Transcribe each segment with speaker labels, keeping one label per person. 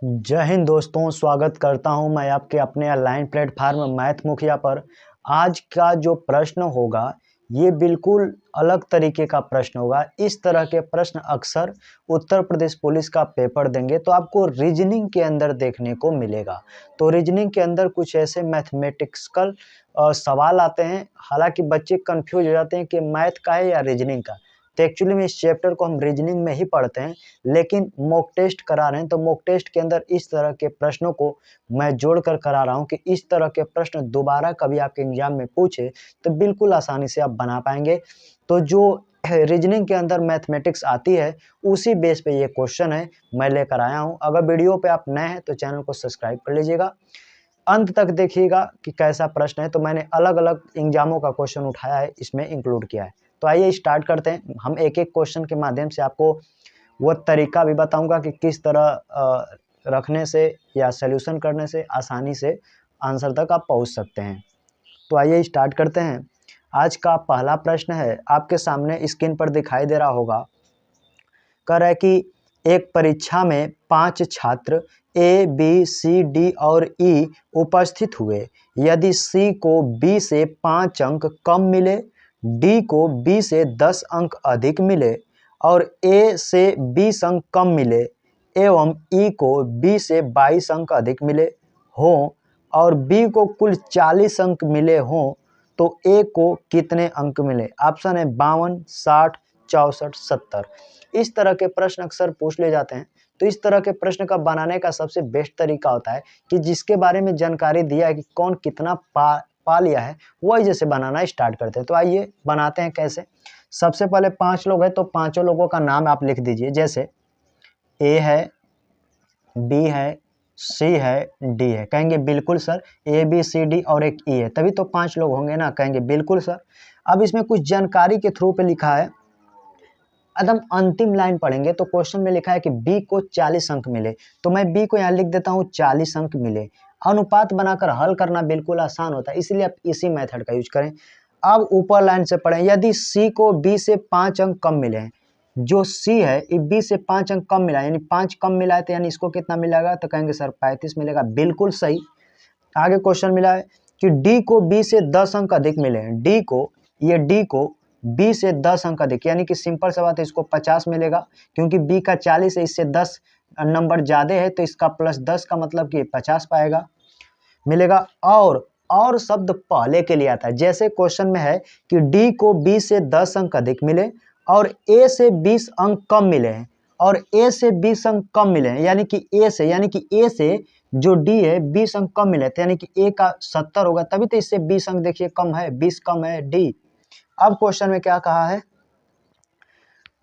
Speaker 1: जय हिंद दोस्तों, स्वागत करता हूं मैं आपके अपने ऑनलाइन प्लेटफॉर्म मैथ मुखिया पर। आज का जो प्रश्न होगा ये बिल्कुल अलग तरीके का प्रश्न होगा। इस तरह के प्रश्न अक्सर उत्तर प्रदेश पुलिस का पेपर देंगे तो आपको रीजनिंग के अंदर देखने को मिलेगा। तो रीजनिंग के अंदर कुछ ऐसे मैथमेटिक्सकल सवाल आते हैं, हालांकि बच्चे कंफ्यूज हो जाते हैं कि मैथ का है या रीजनिंग का। तो एक्चुअली में इस चैप्टर को हम रीजनिंग में ही पढ़ते हैं, लेकिन मॉक टेस्ट करा रहे हैं तो मॉक टेस्ट के अंदर इस तरह के प्रश्नों को मैं जोड़कर करा रहा हूं कि इस तरह के प्रश्न दोबारा कभी आपके एग्जाम में पूछे तो बिल्कुल आसानी से आप बना पाएंगे। तो जो रीजनिंग के अंदर मैथमेटिक्स आती है उसी बेस पे ये क्वेश्चन है मैं लेकर आया हूं। अगर वीडियो पे आप नए हैं तो चैनल को सब्सक्राइब कर लीजिएगा, अंत तक देखिएगा कि कैसा प्रश्न है। तो मैंने अलग अलग एग्जामों का क्वेश्चन उठाया है, इसमें इंक्लूड किया है। तो आइए स्टार्ट करते हैं। हम एक एक क्वेश्चन के माध्यम से आपको वो तरीका भी बताऊंगा कि किस तरह रखने से या सॉल्यूशन करने से आसानी से आंसर तक आप पहुंच सकते हैं। तो आइए स्टार्ट करते हैं। आज का पहला प्रश्न है, आपके सामने स्क्रीन पर दिखाई दे रहा होगा। कह रहा है कि एक परीक्षा में 5 छात्र ए, बी, सी, डी और ई उपस्थित हुए। यदि सी को बी से 5 अंक कम मिले, डी को बी से 10 अंक अधिक मिले और ए से 20 अंक कम मिले एवं ई को बी से 22 अंक अधिक मिले हों और बी को कुल 40 अंक मिले हों, तो ए को कितने अंक मिले? ऑप्शन है 52, 60, 64, 70। इस तरह के प्रश्न अक्सर पूछ ले जाते हैं। तो इस तरह के प्रश्न का बनाने का सबसे बेस्ट तरीका होता है कि जिसके बारे में जानकारी दिया है कि कौन कितना पा लिया है, वही जैसे बनाना स्टार्ट करते हैं। तो आइए बनाते हैं कैसे। सबसे पहले 5 लोग हैं तो पांचों लोगों का नाम आप लिख दीजिए। जैसे ए है, बी है, सी है, डी है। कहेंगे बिल्कुल sir, A B C D और एक ई है, तभी तो 5 लोग होंगे ना। कहेंगे बिल्कुल सर। अब इसमें कुछ जानकारी के थ्रू पे लिखा है, एकदम अंतिम लाइन पढ़ेंगे तो क्वेश्चन में लिखा है कि बी को 40 अंक मिले, तो मैं बी को यहाँ लिख देता हूँ 40 अंक मिले। अनुपात बनाकर हल करना बिल्कुल आसान होता है, इसलिए आप इसी मेथड का यूज करें। अब ऊपर लाइन से पढ़ें, यदि सी को बी से 5 अंक कम मिले हैं, जो सी है ये बी से 5 अंक कम मिला है, यानी 5 कम मिला है, तो यानी इसको कितना मिलेगा? तो कहेंगे सर 35 मिलेगा। बिल्कुल सही। आगे क्वेश्चन मिला है कि डी को बी से 10 अंक अधिक मिले हैं। डी को बी से 10 अंक अधिक, यानी कि सिंपल सा बात है, इसको 50 मिलेगा क्योंकि बी का 40 है, इससे 10 नंबर ज्यादा है तो इसका प्लस 10 का मतलब कि 50 पाएगा मिलेगा। और शब्द पहले के लिए आता है। जैसे क्वेश्चन में है कि डी को बी से 10 अंक अधिक मिले और ए से 20 अंक कम मिले हैं और ए से 20 अंक कम मिले हैं, यानी कि ए से जो डी है 20 अंक कम मिले थे, यानी कि ए का 70 होगा, तभी तो इससे 20 अंक देखिए कम है, 20 कम है डी। अब क्वेश्चन में क्या कहा है,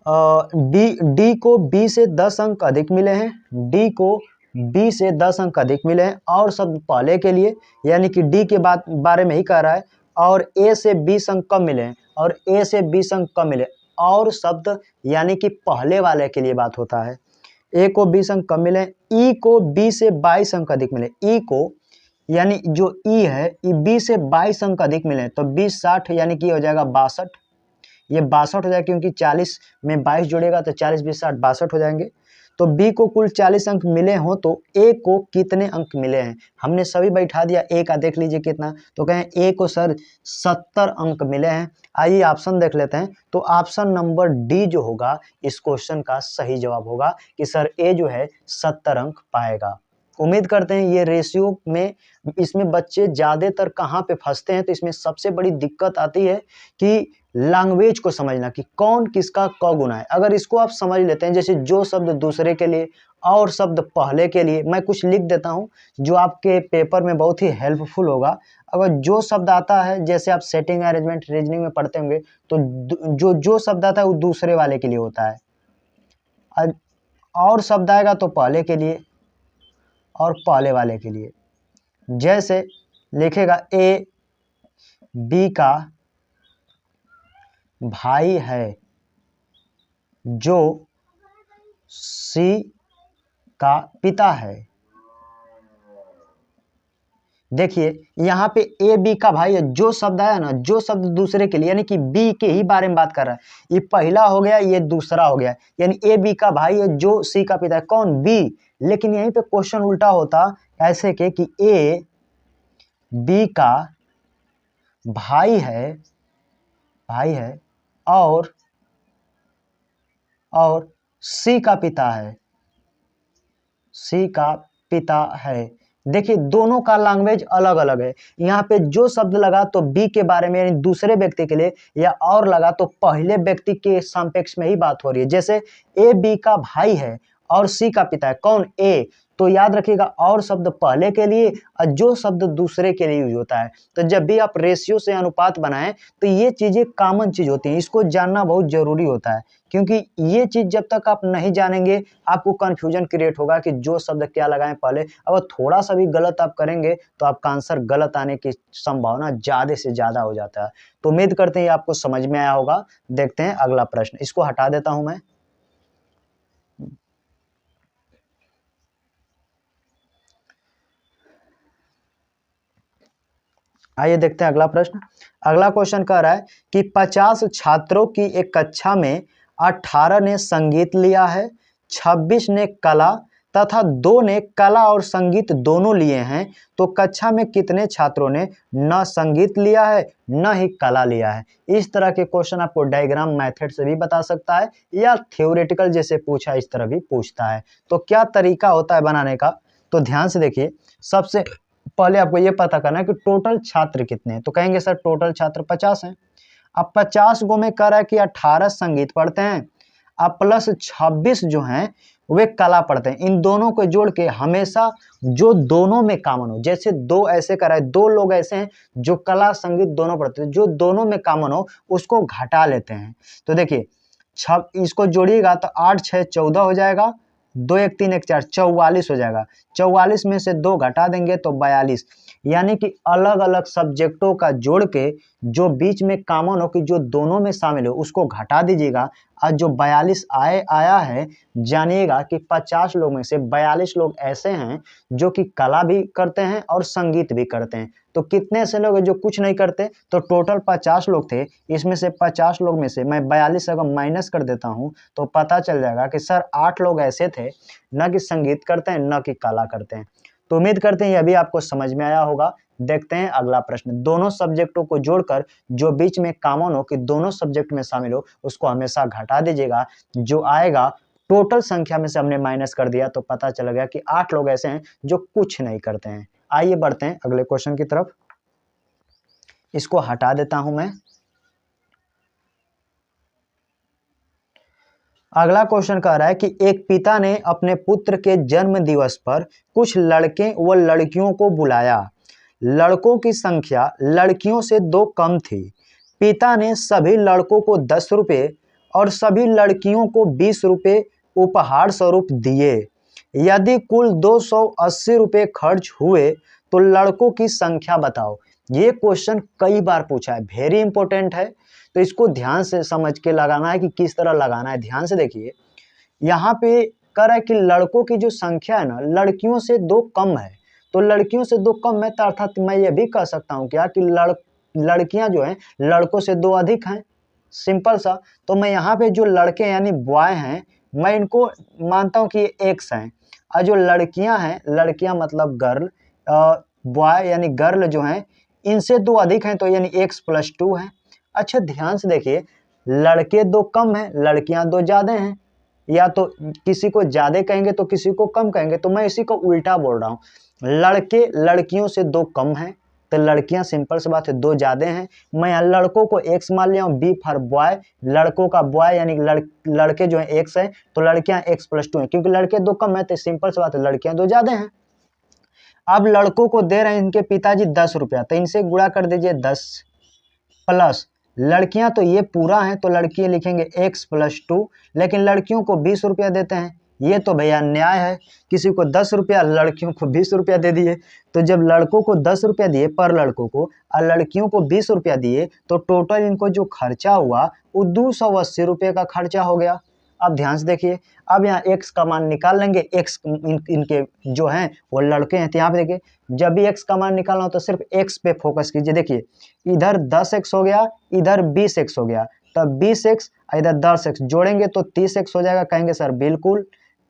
Speaker 1: डी को बी से 10 अंक अधिक मिले हैं, डी को बी से 10 अंक अधिक मिले हैं और शब्द पहले के लिए, यानी कि डी के बारे में ही कह रहा है, और ए से 20 अंक कम मिले हैं और ए से 20 अंक कम मिले और शब्द यानी कि पहले वाले के लिए बात होता है। ए को 20 अंक कम मिले, ई को बी से 22 अंक अधिक मिले, ई को यानी जो ई है ई बी से 22 अंक अधिक मिले, तो 20 60 यानी कि हो जाएगा 62। ये 62 हो जाएगा क्योंकि 40 में 22 जुड़ेगा तो 40 20 60 62 हो जाएंगे। तो बी को कुल 40 अंक मिले हों तो ए को कितने अंक मिले हैं? हमने सभी बैठा दिया, ए का देख लीजिए कितना, तो कहें ए को सर 70 अंक मिले हैं। आइए ऑप्शन देख लेते हैं। तो ऑप्शन नंबर डी जो होगा इस क्वेश्चन का सही जवाब होगा कि सर ए जो है 70 अंक पाएगा। उम्मीद करते हैं ये रेशियो में इसमें बच्चे ज्यादातर कहाँ पे फंसते हैं, तो इसमें सबसे बड़ी दिक्कत आती है कि लैंग्वेज को समझना कि कौन किसका क गुना है। अगर इसको आप समझ लेते हैं, जैसे जो शब्द दूसरे के लिए और शब्द पहले के लिए, मैं कुछ लिख देता हूं जो आपके पेपर में बहुत ही हेल्पफुल होगा। अगर जो शब्द आता है, जैसे आप सेटिंग अरेंजमेंट रीजनिंग में पढ़ते होंगे, तो जो शब्द आता है वो दूसरे वाले के लिए होता है और शब्द आएगा तो पहले के लिए और पहले वाले के लिए। जैसे लिखेगा ए बी का भाई है, जो सी का पिता है, देखिए यहाँ पे ए बी का भाई है, जो शब्द है ना, जो शब्द दूसरे के लिए यानी कि बी के ही बारे में बात कर रहा है। ये पहला हो गया, ये दूसरा हो गया, यानी ए बी का भाई है जो सी का पिता है। कौन? बी। लेकिन यहीं पे क्वेश्चन उल्टा होता ऐसे के कि ए बी का भाई है, और सी का पिता है, सी का पिता है। देखिए दोनों का लैंग्वेज अलग अलग है। यहाँ पे जो शब्द लगा तो बी के बारे में यानी दूसरे व्यक्ति के लिए, या और लगा तो पहले व्यक्ति के सापेक्ष में ही बात हो रही है। जैसे ए बी का भाई है और सी का पिता है। कौन? ए। तो याद रखिएगा और शब्द पहले के लिए और जो शब्द दूसरे के लिए यूज होता है। तो जब भी आप रेशियो से अनुपात बनाएं तो ये चीजें कॉमन चीज होती हैं, इसको जानना बहुत जरूरी होता है, क्योंकि ये चीज जब तक आप नहीं जानेंगे आपको कंफ्यूजन क्रिएट होगा कि जो शब्द क्या लगाएं पहले। अगर थोड़ा सा भी गलत आप करेंगे तो आपका आंसर गलत आने की संभावना ज्यादा से ज्यादा हो जाता है। तो उम्मीद करते हैं आपको समझ में आया होगा। देखते हैं अगला प्रश्न, इसको हटा देता हूं मैं। आइए देखते हैं अगला प्रश्न। अगला क्वेश्चन कह रहा है कि 50 छात्रों की एक कक्षा में 18 ने संगीत लिया है, 26 ने कला तथा 2 ने कला और संगीत दोनों लिए हैं। तो कक्षा में कितने छात्रों ने न संगीत लिया है न ही कला लिया है? इस तरह के क्वेश्चन आपको डायग्राम मेथड से भी बता सकता है या थ्योरेटिकल जैसे पूछा इस तरह भी पूछता है। तो क्या तरीका होता है बनाने का, तो ध्यान से देखिए। सबसे पहले आपको ये पता करना है कि टोटल छात्र कितने हैं। तो कहेंगे सर टोटल छात्र 50 हैं। अब 50 गो में कह रहा है कि 18 संगीत पढ़ते हैं, अब प्लस 26 जो हैं वे कला पढ़ते हैं। इन दोनों को जोड़ के हमेशा जो दोनों में कॉमन हो, जैसे दो ऐसे करा है, दो लोग ऐसे हैं जो कला संगीत दोनों पढ़ते हैं, जो दोनों में कॉमन हो उसको घटा लेते हैं। तो देखिए इसको जोड़िएगा तो 8 6 14 हो जाएगा, 2 1 3 1 4 44 हो जाएगा। 44 में से 2 घटा देंगे तो 42, यानी कि अलग अलग सब्जेक्टों का जोड़ के जो बीच में कॉमन हो कि जो दोनों में शामिल हो उसको घटा दीजिएगा। और जो 42 आया है, जानिएगा कि 50 लोग में से 42 लोग ऐसे हैं जो कि कला भी करते हैं और संगीत भी करते हैं। तो कितने ऐसे लोग हैं जो कुछ नहीं करते? तो टोटल 50 लोग थे, इसमें से 50 लोग में से मैं 42 अगर माइनस कर देता हूं तो पता चल जाएगा कि सर 8 लोग ऐसे थे न कि संगीत करते हैं न कि कला करते हैं। तो उम्मीद करते हैं यह भी आपको समझ में आया होगा। देखते हैं अगला प्रश्न। दोनों सब्जेक्टों को जोड़कर जो बीच में कॉमन हो कि दोनों सब्जेक्ट में शामिल हो उसको हमेशा घटा दीजिएगा। जो आएगा टोटल संख्या में से हमने माइनस कर दिया तो पता चल गया कि 8 लोग ऐसे हैं जो कुछ नहीं करते हैं। आइए बढ़ते हैं अगले क्वेश्चन की तरफ। इसको हटा देता हूं मैं। अगला क्वेश्चन कह रहा है कि एक पिता ने अपने पुत्र के जन्म दिवस पर कुछ लड़के व लड़कियों को बुलाया। लड़कों की संख्या लड़कियों से 2 कम थी। पिता ने सभी लड़कों को 10 रुपये और सभी लड़कियों को 20 रुपये उपहार स्वरूप दिए। यदि कुल 280 रुपये खर्च हुए तो लड़कों की संख्या बताओ। ये क्वेश्चन कई बार पूछा है, वेरी इंपॉर्टेंट है। तो इसको ध्यान से समझ के लगाना है कि किस तरह लगाना है। ध्यान से देखिए, यहाँ पे कह रहा है कि लड़कों की जो संख्या है ना लड़कियों से 2 कम है। तो लड़कियों से 2 कम है तो अर्थात मैं ये भी कह सकता हूँ क्या कि लड़कियां जो हैं लड़कों से 2 अधिक हैं। सिंपल सा। तो मैं यहाँ पे जो लड़के यानी बॉय हैं मैं इनको मानता हूँ कि ये एक्स हैं, और जो लड़कियां हैं, लड़कियां मतलब गर्ल, बॉय यानी गर्ल जो हैं इनसे 2 अधिक हैं तो यानी एक्स प्लस 2 है। अच्छा ध्यान से देखिए, लड़के 2 कम हैं, लड़कियां 2 ज्यादा हैं। या तो किसी को ज्यादा कहेंगे तो किसी को कम कहेंगे, तो मैं इसी को उल्टा बोल रहा हूँ। लड़के लड़कियों से 2 कम हैं तो लड़कियां सिंपल सी बात है 2 ज्यादा हैं। मैं यहाँ लड़कों को एक्स मान लिया हूँ, बी फॉर बॉय, लड़कों का बॉय यानी लड़के जो है एक्स है तो लड़कियां एक्स प्लस 2 है, क्योंकि लड़के 2 कम है तो सिंपल सी बात है लड़कियां 2 ज्यादा हैं। अब लड़कों को दे रहे हैं इनके पिताजी 10 रुपया, तो इनसे गुणा कर दीजिए 10 प्लस लड़कियां तो ये पूरा है तो लड़कियां लिखेंगे x प्लस 2, लेकिन लड़कियों को 20 रुपया देते हैं। ये तो भैया न्याय है, किसी को 10 रुपया लड़कियों को 20 रुपया दे दिए। तो जब लड़कों को 10 रुपया दिए पर लड़कों को और लड़कियों को 20 रुपया दिए तो टोटल इनको जो खर्चा हुआ वो 280 रुपये का खर्चा हो गया। अब ध्यान से देखिए, अब यहाँ x का मान निकाल लेंगे। x इनके जो हैं वो लड़के हैं, तो यहाँ पे देखिए जब भी x का मान निकालना हो तो सिर्फ x पे फोकस कीजिए। देखिए इधर 10x हो गया, इधर 20x हो गया, तब 20x इधर 10x जोड़ेंगे तो 30x हो जाएगा। कहेंगे सर बिल्कुल,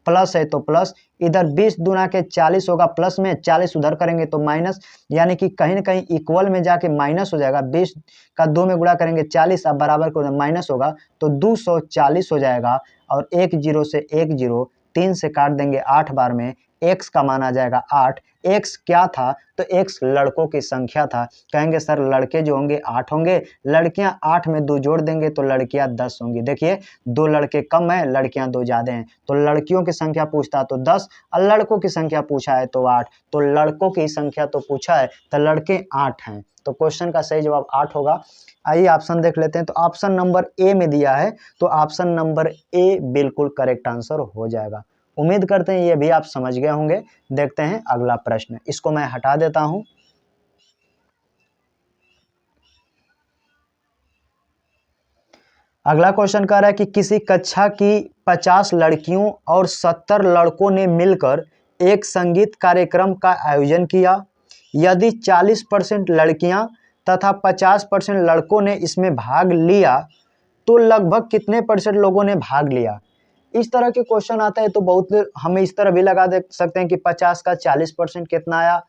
Speaker 1: प्लस है तो प्लस, इधर 20 दूना के 40 होगा, प्लस में 40 उधर करेंगे तो माइनस, यानी कि कहीं ना कहीं इक्वल में जाके माइनस हो जाएगा। 20 का 2 में गुणा करेंगे 40, अब बराबर को माइनस होगा तो 240 हो जाएगा। और एक जीरो से एक जीरो 3 से काट देंगे 8 बार में, x का मान आ जाएगा 8। x क्या था? तो x लड़कों की संख्या था। कहेंगे सर लड़के जो होंगे 8 होंगे, लड़कियां 8 में 2 जोड़ देंगे तो लड़कियां 10 होंगी। देखिए 2 लड़के कम है, लड़कियां 2 ज्यादा हैं, तो लड़कियों की संख्या पूछता तो 10 और लड़कों की संख्या पूछा है तो 8, तो लड़कों की संख्या तो पूछा है तो लड़के 8 हैं, तो क्वेश्चन का सही जवाब 8 होगा। आइए ऑप्शन देख लेते हैं, तो ऑप्शन नंबर ए में दिया है, तो ऑप्शन नंबर ए बिल्कुल करेक्ट आंसर हो जाएगा। उम्मीद करते हैं ये भी आप समझ गए होंगे। देखते हैं अगला प्रश्न, इसको मैं हटा देता हूं। अगला क्वेश्चन कह रहा है कि किसी कक्षा की 50 लड़कियों और 70 लड़कों ने मिलकर एक संगीत कार्यक्रम का आयोजन किया। यदि 40% लड़कियां तथा 50% लड़कों ने इसमें भाग लिया तो लगभग कितने परसेंट लोगों ने भाग लिया? इस तरह के क्वेश्चन आता है तो बहुत हमें इस तरह भी लगा दे सकते हैं कि 50 का 40% कितना आया,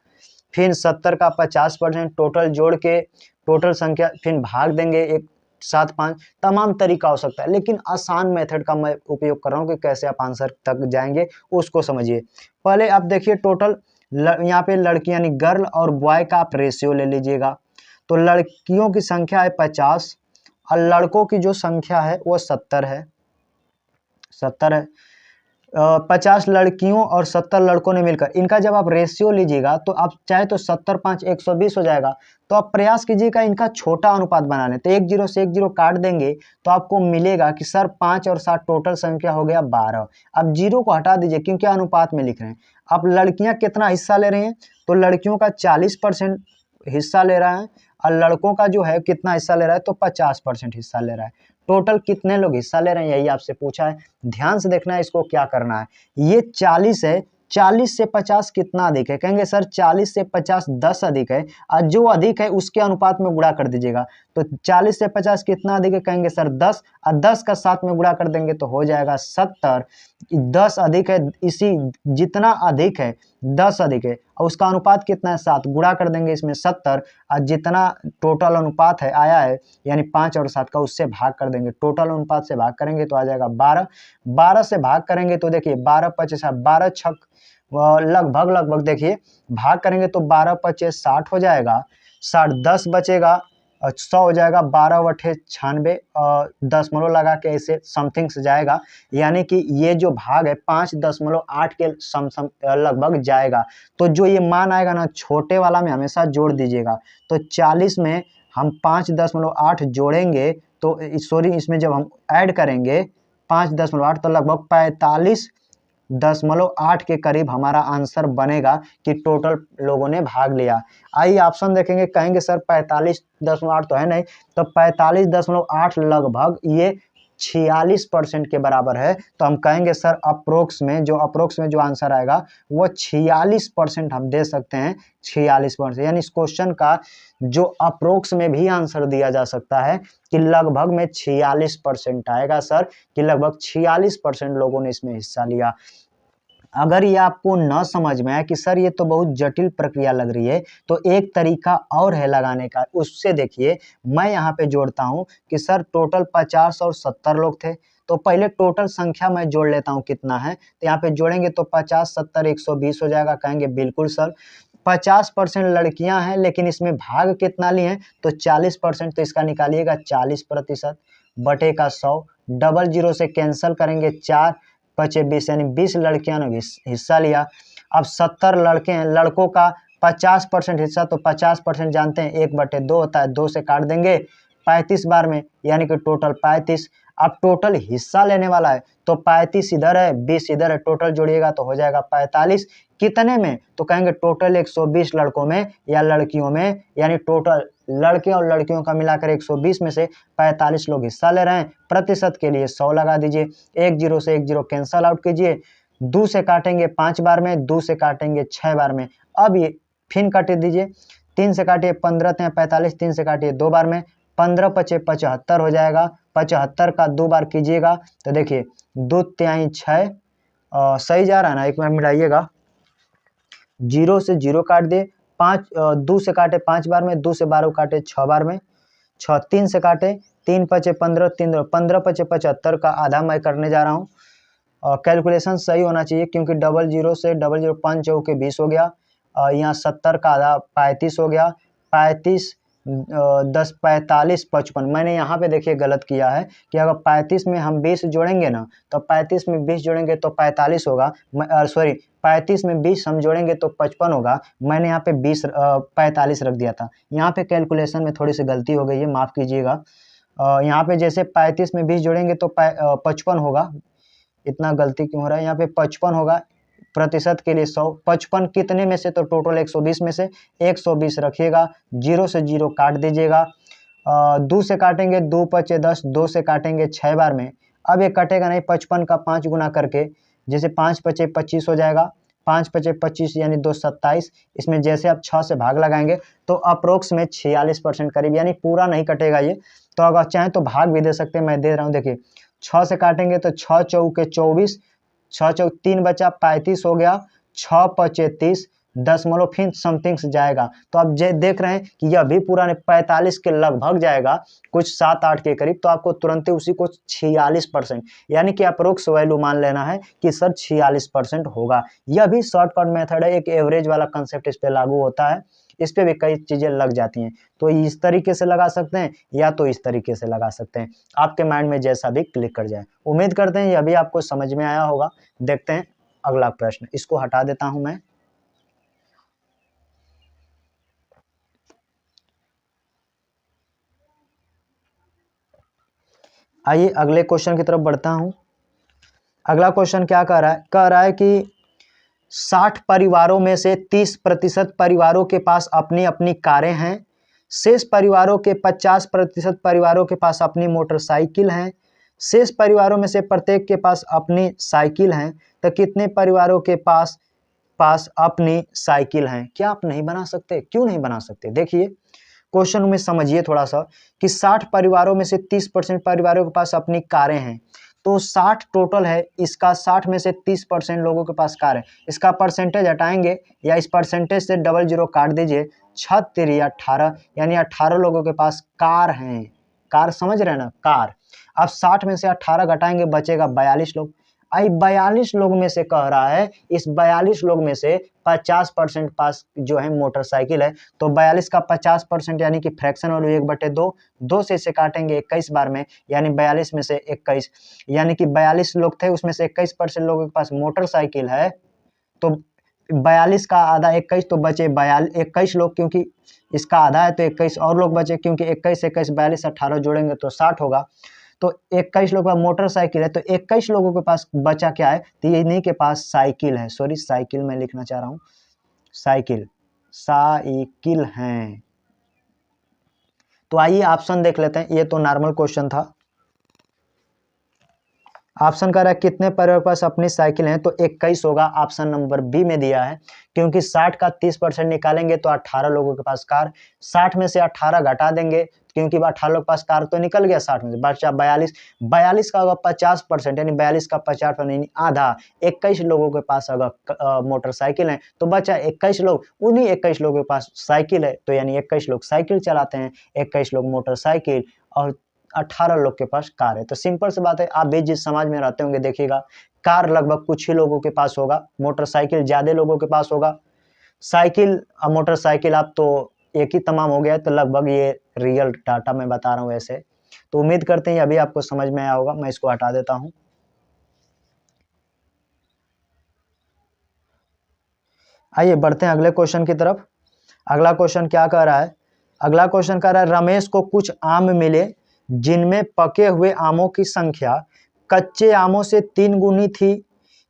Speaker 1: फिर 70 का 50%, टोटल जोड़ के टोटल संख्या, फिर भाग देंगे 1 7 5, तमाम तरीका हो सकता है, लेकिन आसान मेथड का मैं उपयोग कर रहा हूँ कि कैसे आप आंसर तक जाएंगे उसको समझिए। पहले आप देखिए टोटल यहाँ पे लड़की यानी गर्ल और बॉय का आप रेशियो ले लीजिएगा। तो लड़कियों की संख्या है 50 और लड़कों की जो संख्या है वो 70 है, 70 है। 50 लड़कियों और 70 लड़कों ने मिलकर, इनका जब आप रेशियो लीजिएगा तो आप चाहे तो 70 5 120 हो जाएगा। तो आप प्रयास कीजिएगा इनका छोटा अनुपात बनाने, तो 1 जीरो से 1 जीरो काट देंगे तो आपको मिलेगा कि सर 5 और 7 टोटल संख्या हो गया 12। अब जीरो को हटा दीजिए क्योंकि अनुपात में लिख रहे हैं। अब लड़कियां कितना हिस्सा ले रही हैं? तो लड़कियों का 40% हिस्सा ले रहा है और लड़कों का जो है कितना हिस्सा ले रहा है? तो 50% हिस्सा ले रहा है। टोटल कितने लोग हिस्सा ले रहे हैं यही आपसे पूछा है। ध्यान से देखना है इसको क्या करना है। ये 40 है, 40 से 50 कितना अधिक है? कहेंगे सर 40 से 50 10 अधिक है, और जो अधिक है उसके अनुपात में गुणा कर दीजिएगा। तो 40 से 50 कितना अधिक है? कहेंगे सर 10, और 10 का 7 में गुणा कर देंगे तो हो जाएगा 70। 10 अधिक है, इसी जितना अधिक है 10 अधिक है और उसका अनुपात कितना है? 7, गुणा कर देंगे इसमें 70, और जितना टोटल अनुपात है आया है यानी 5 और 7 का उससे भाग कर देंगे। टोटल अनुपात से भाग करेंगे तो आ जाएगा 12। 12 से भाग करेंगे तो देखिए 12 पचे 12 छक लगभग देखिए भाग करेंगे तो 12 पचे 60 हो जाएगा, 60 10 बचेगा, 100 हो जाएगा, 12 बटे 96 दशमलव लगा के ऐसे समथिंग से जाएगा, यानी कि ये जो भाग है 5.8 के लगभग जाएगा। तो जो ये मान आएगा ना छोटे वाला में हमेशा जोड़ दीजिएगा। तो 40 में हम 5.8 जोड़ेंगे तो सॉरी इसमें जब हम ऐड करेंगे 5.8 तो लगभग 45.8 के करीब हमारा आंसर बनेगा कि टोटल लोगों ने भाग लिया। आइए ऑप्शन देखेंगे, कहेंगे सर 45.8 तो है नहीं, तो 45.8 लगभग ये 46% के बराबर है। तो हम कहेंगे सर अप्रोक्स में जो आंसर आएगा वो 46% हम दे सकते हैं। 46%, यानी इस क्वेश्चन का जो अप्रोक्स में भी आंसर दिया जा सकता है कि लगभग में 46% आएगा सर, कि लगभग 46% लोगों ने इसमें हिस्सा लिया। अगर ये आपको न समझ में आए कि सर ये तो बहुत जटिल प्रक्रिया लग रही है, तो एक तरीका और है लगाने का, उससे देखिए मैं यहाँ पे जोड़ता हूँ कि सर टोटल 50 और 70 लोग थे, तो पहले टोटल संख्या मैं जोड़ लेता हूँ कितना है, तो यहाँ पे जोड़ेंगे तो 50 70 120 हो जाएगा। कहेंगे बिल्कुल सर 50% लड़कियां हैं लेकिन इसमें भाग कितना लिए हैं? तो 40%, तो इसका निकालिएगा 40% बटे का 100, डबल जीरो से कैंसिल करेंगे 4 बचे 20, यानी 20 लड़कियां ने हिस्सा लिया। अब 70 लड़के हैं, लड़कों का 50% हिस्सा, तो 50% जानते हैं 1/2 होता है, 2 से काट देंगे 35 बार में, यानी कि टोटल 35। अब टोटल हिस्सा लेने वाला है तो 35 इधर है 20 इधर है, टोटल जोड़िएगा तो हो जाएगा 45। कितने में? तो कहेंगे टोटल 120 लड़कों में या लड़कियों में, यानी टोटल लड़के और लड़कियों का मिलाकर 120 में से 45 लोग हिस्सा ले रहे हैं। प्रतिशत के लिए 100 लगा दीजिए, एक जीरो से एक जीरो कैंसल आउट कीजिए, 2 से काटेंगे 5 बार में, 2 से काटेंगे 6 बार में। अब ये फिर काट दीजिए, 3 से काटिए 15 × 45, 3 से काटिए 2 बार में, 15 × 5 = 75 हो जाएगा। 75 का 2 बार कीजिएगा तो देखिए 2 तिहाई 6, सही जा रहा है ना, एक मिनट मिलाइएगा, 0 से 0 काट दिए, 2 से काटे 5 बार में, 2 से 12 काटे 6 बार में, 6, 3 से काटे 3 × 5 = 15, 15 × 5 = 75 का आधा मैं करने जा रहा हूँ। कैलकुलेशन सही होना चाहिए क्योंकि डबल जीरो से डबल जीरो 5 चौके 20 हो गया, यहाँ 70 का आधा 35 हो गया, 35 10 45 55। मैंने यहाँ पे देखिए गलत किया है कि अगर 35 में हम 20 जोड़ेंगे ना तो 35 में 20 जोड़ेंगे तो 45 होगा, सॉरी 35 में 20 हम जोड़ेंगे तो 55 होगा। मैंने यहाँ पे 45 रख दिया था, यहाँ पे कैलकुलेशन में थोड़ी सी गलती हो गई है, माफ़ कीजिएगा। यहाँ पे जैसे 35 में 20 जोड़ेंगे तो 55 होगा, इतना गलती क्यों हो रहा है, यहाँ पे 55 होगा। प्रतिशत के लिए 100, 55 कितने में से, तो टोटल 120 में से 120 रखिएगा, 0 से 0 काट दीजिएगा, 2 से काटेंगे 2 × 5 = 10, 2 से काटेंगे 6 बार में। अब ये कटेगा नहीं, 55 का 5 गुना करके, जैसे 5 × 5 = 25 हो जाएगा, 5 × 5 = 25 यानी 2 27। इसमें जैसे आप 6 से भाग लगाएंगे तो अप्रोक्स में 46% करीब, यानी पूरा नहीं कटेगा ये, तो अगर चाहें तो भाग भी दे सकते हैं, मैं दे रहा हूँ। देखिए 6 से काटेंगे तो 6 चौके 24, 6 चौक 3 बचा 35 हो गया, 6 × 5 = 30, 10 फिर समथिंग से जाएगा। तो आप देख रहे हैं कि यह भी पूरा 45 के लगभग जाएगा, कुछ 7-8 के करीब, तो आपको तुरंत ही उसी को 46%, यानी कि अप्रोक्स वैल्यू मान लेना है कि सर 46% होगा। यह भी शॉर्टकट मेथड है, एक एवरेज वाला कंसेप्ट इस पे लागू होता है, इस पे भी कई चीज़ें लग जाती हैं। तो इस तरीके से लगा सकते हैं या तो इस तरीके से लगा सकते हैं, आपके माइंड में जैसा भी क्लिक कर जाए। उम्मीद करते हैं यह भी आपको समझ में आया होगा। देखते हैं अगला प्रश्न, इसको हटा देता हूं मैं। आइए अगले क्वेश्चन की तरफ बढ़ता हूं। अगला क्वेश्चन क्या कह रहा है कि 60 परिवारों में से 30% परिवारों के पास अपनी अपनी कारें हैं, शेष परिवारों के 50% परिवारों के पास अपनी मोटरसाइकिल हैं, शेष परिवारों में से प्रत्येक के पास अपनी साइकिल हैं, तो कितने परिवारों के पास अपनी साइकिल हैं? क्या आप नहीं बना सकते? क्यों नहीं बना सकते? देखिए क्वेश्चन में समझिए थोड़ा सा कि 60 परिवारों में से 30% परिवारों के पास अपनी कारें हैं, तो 60 टोटल है, इसका 60 में से 30% लोगों के पास कार है, इसका परसेंटेज हटाएंगे या इस परसेंटेज से डबल जीरो काट दीजिए, 6 × 18 यानी 18 लोगों के पास कार हैं। कार समझ रहे हैं ना, कार। अब 60 में से 18 घटाएंगे, बचेगा 42 लोग। आई 42 लोग में से कह रहा है, इस 42 लोग में से 50% पास जो है मोटरसाइकिल है, तो 42 का 50% यानी कि फ्रैक्शन वैल्यू 1/2, 2 से इसे काटेंगे 21 बार में, यानी 42 में से 21, यानी कि 42 लोग थे, उसमें से 21% लोगों के पास मोटरसाइकिल है, तो 42 का आधा 21, तो बचे 21 लोग, क्योंकि इसका आधा है तो 21 और लोग बचे, क्योंकि 21 21 42 18 जोड़ेंगे तो 60 होगा। तो 21 लोगों का मोटरसाइकिल है, तो 21 लोगों के पास बचा क्या है, तो इन्हीं के पास साइकिल है, सॉरी साइकिल मैं लिखना चाह रहा हूँ, साइकिल हैं। तो आइए ऑप्शन देख लेते हैं, ये तो नॉर्मल क्वेश्चन था। ऑप्शन कह रहा है कितने परिवार के पास अपनी साइकिल हैं, तो 21 होगा, ऑप्शन नंबर बी में दिया है, क्योंकि 60 का 30% निकालेंगे तो 18 लोगों के पास कार, 60 में से 18 घटा देंगे क्योंकि 18 लोग के पास कार तो निकल गया, 60 में से बचा 42, 42 का अगर 50% यानी 42 का 50% यानी आधा, 21 लोगों के पास अगर मोटरसाइकिल है तो बचा 21 लोग, उन्हीं 21 लोगों के पास साइकिल है, तो यानी 21 लोग साइकिल चलाते हैं, 21 लोग मोटरसाइकिल, और 18 लोग के पास कार है। तो सिंपल सी बात है, आप भी जिस समाज में रहते होंगे देखिएगा, कार लगभग कुछ ही लोगों के पास होगा, मोटरसाइकिल ज्यादा लोगों के पास होगा, साइकिल और मोटरसाइकिल आप तो एक ही तमाम हो गया है, तो लगभग ये रियल डाटा मैं बता रहा हूँ ऐसे। तो उम्मीद करते हैं अभी आपको समझ में आया होगा, मैं इसको हटा देता हूँ। आइए बढ़ते हैं अगले क्वेश्चन की तरफ। अगला क्वेश्चन क्या कह रहा है, अगला क्वेश्चन कह रहा है रमेश को कुछ आम मिले जिनमें पके हुए आमों की संख्या कच्चे आमों से 3 गुनी थी।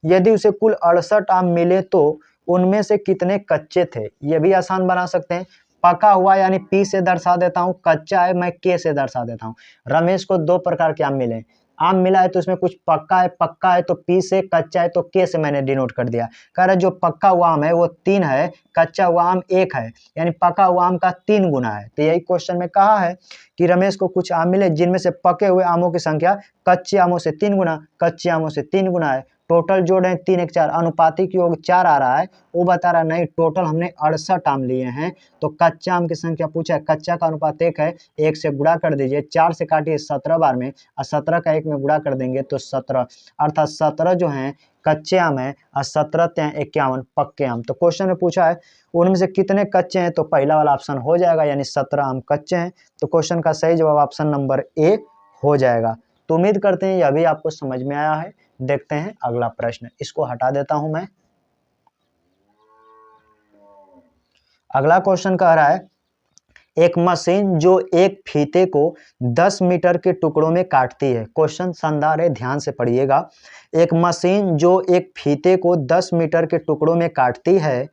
Speaker 1: यदि उसे कुल 68 आम मिले तो उनमें से कितने कच्चे थे? ये भी आसान बना सकते हैं। पका हुआ यानी पी से दर्शा देता हूँ, कच्चा है मैं के से दर्शा देता हूँ। रमेश को 2 प्रकार के आम मिले। आम मिला है तो उसमें कुछ पक्का है तो पी से, कच्चा है तो के से मैंने डिनोट कर दिया। कह रहा है जो पक्का हुआ आम है वो 3 है, कच्चा हुआ आम 1 है, यानी पका हुआ आम का 3 गुना है। तो यही क्वेश्चन में कहा है कि रमेश को कुछ आम मिले जिनमें से पके हुए आमों की संख्या कच्चे आमों से 3 गुना, कच्चे आमों से 3 गुना है। टोटल जोड़ है 3 1 4, अनुपातिक योग 4 आ रहा है। वो बता रहा नहीं, टोटल हमने 68 आम लिए हैं। तो कच्चा आम की संख्या पूछा है, कच्चा का अनुपात 1 है, 1 से गुणा कर दीजिए, 4 से काटिए 17 बार में, और 17 का 1 में गुणा कर देंगे तो 17, अर्थात 17 जो है कच्चे आम है और 17 51 पक्के आम। तो क्वेश्चन में पूछा है उनमें से कितने कच्चे हैं, तो पहला वाला ऑप्शन हो जाएगा, यानी 17 आम कच्चे हैं। तो क्वेश्चन का सही जवाब ऑप्शन नंबर ए हो जाएगा। तो उम्मीद करते हैं यह भी आपको समझ में आया है। देखते हैं अगला प्रश्न, इसको हटा देता हूं मैं। अगला क्वेश्चन कह रहा है एक मशीन जो एक फीते को 10 मीटर के टुकड़ों में काटती है। क्वेश्चन शानदार है, ध्यान से पढ़िएगा। एक मशीन जो एक फीते को 10 मीटर के टुकड़ों में काटती है,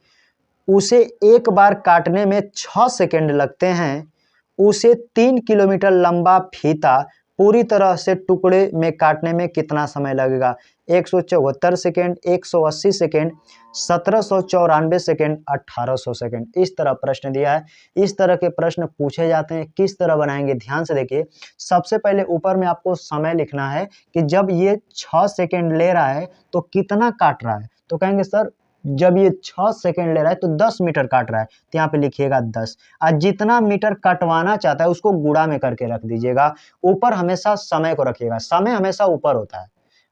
Speaker 1: उसे एक बार काटने में 6 सेकंड लगते हैं। उसे 3 किलोमीटर लंबा फीता पूरी तरह से टुकड़े में काटने में कितना समय लगेगा? 174 सेकेंड, 180 सेकेंड, 1794 सेकेंड, 1800 सेकेंड। इस तरह प्रश्न दिया है। इस तरह के प्रश्न पूछे जाते हैं, किस तरह बनाएंगे ध्यान से देखिए। सबसे पहले ऊपर में आपको समय लिखना है कि जब ये 6 सेकेंड ले रहा है तो कितना काट रहा है। तो कहेंगे सर जब ये 6 सेकेंड ले रहा है तो 10 मीटर काट रहा है, तो यहाँ पे लिखिएगा 10। आज जितना मीटर कटवाना चाहता है उसको गुणा में करके रख दीजिएगा। ऊपर हमेशा समय को रखिएगा, समय हमेशा ऊपर होता है।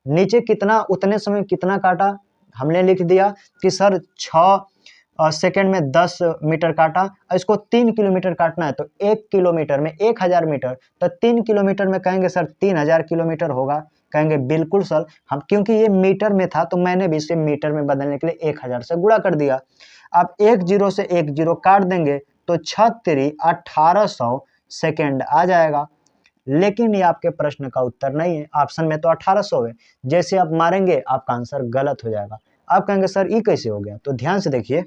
Speaker 1: नीचे कितना, उतने समय कितना काटा, हमने लिख दिया कि सर 6 सेकेंड में 10 मीटर काटा। इसको 3 किलोमीटर काटना है तो 1 किलोमीटर में 1000 मीटर, तो 3 किलोमीटर में कहेंगे सर 3000 किलोमीटर होगा। कहेंगे बिल्कुल सर, हम क्योंकि ये मीटर में था तो मैंने भी इसे मीटर में बदलने के लिए 1000 से गुणा कर दिया। अब 1 जीरो से 1 जीरो काट देंगे तो 1800 सेकेंड आ जाएगा। लेकिन ये आपके प्रश्न का उत्तर नहीं है, ऑप्शन में तो 1800 है। जैसे आप मारेंगे आपका आंसर गलत हो जाएगा। आप कहेंगे सर ये कैसे हो गया? तो ध्यान से देखिए,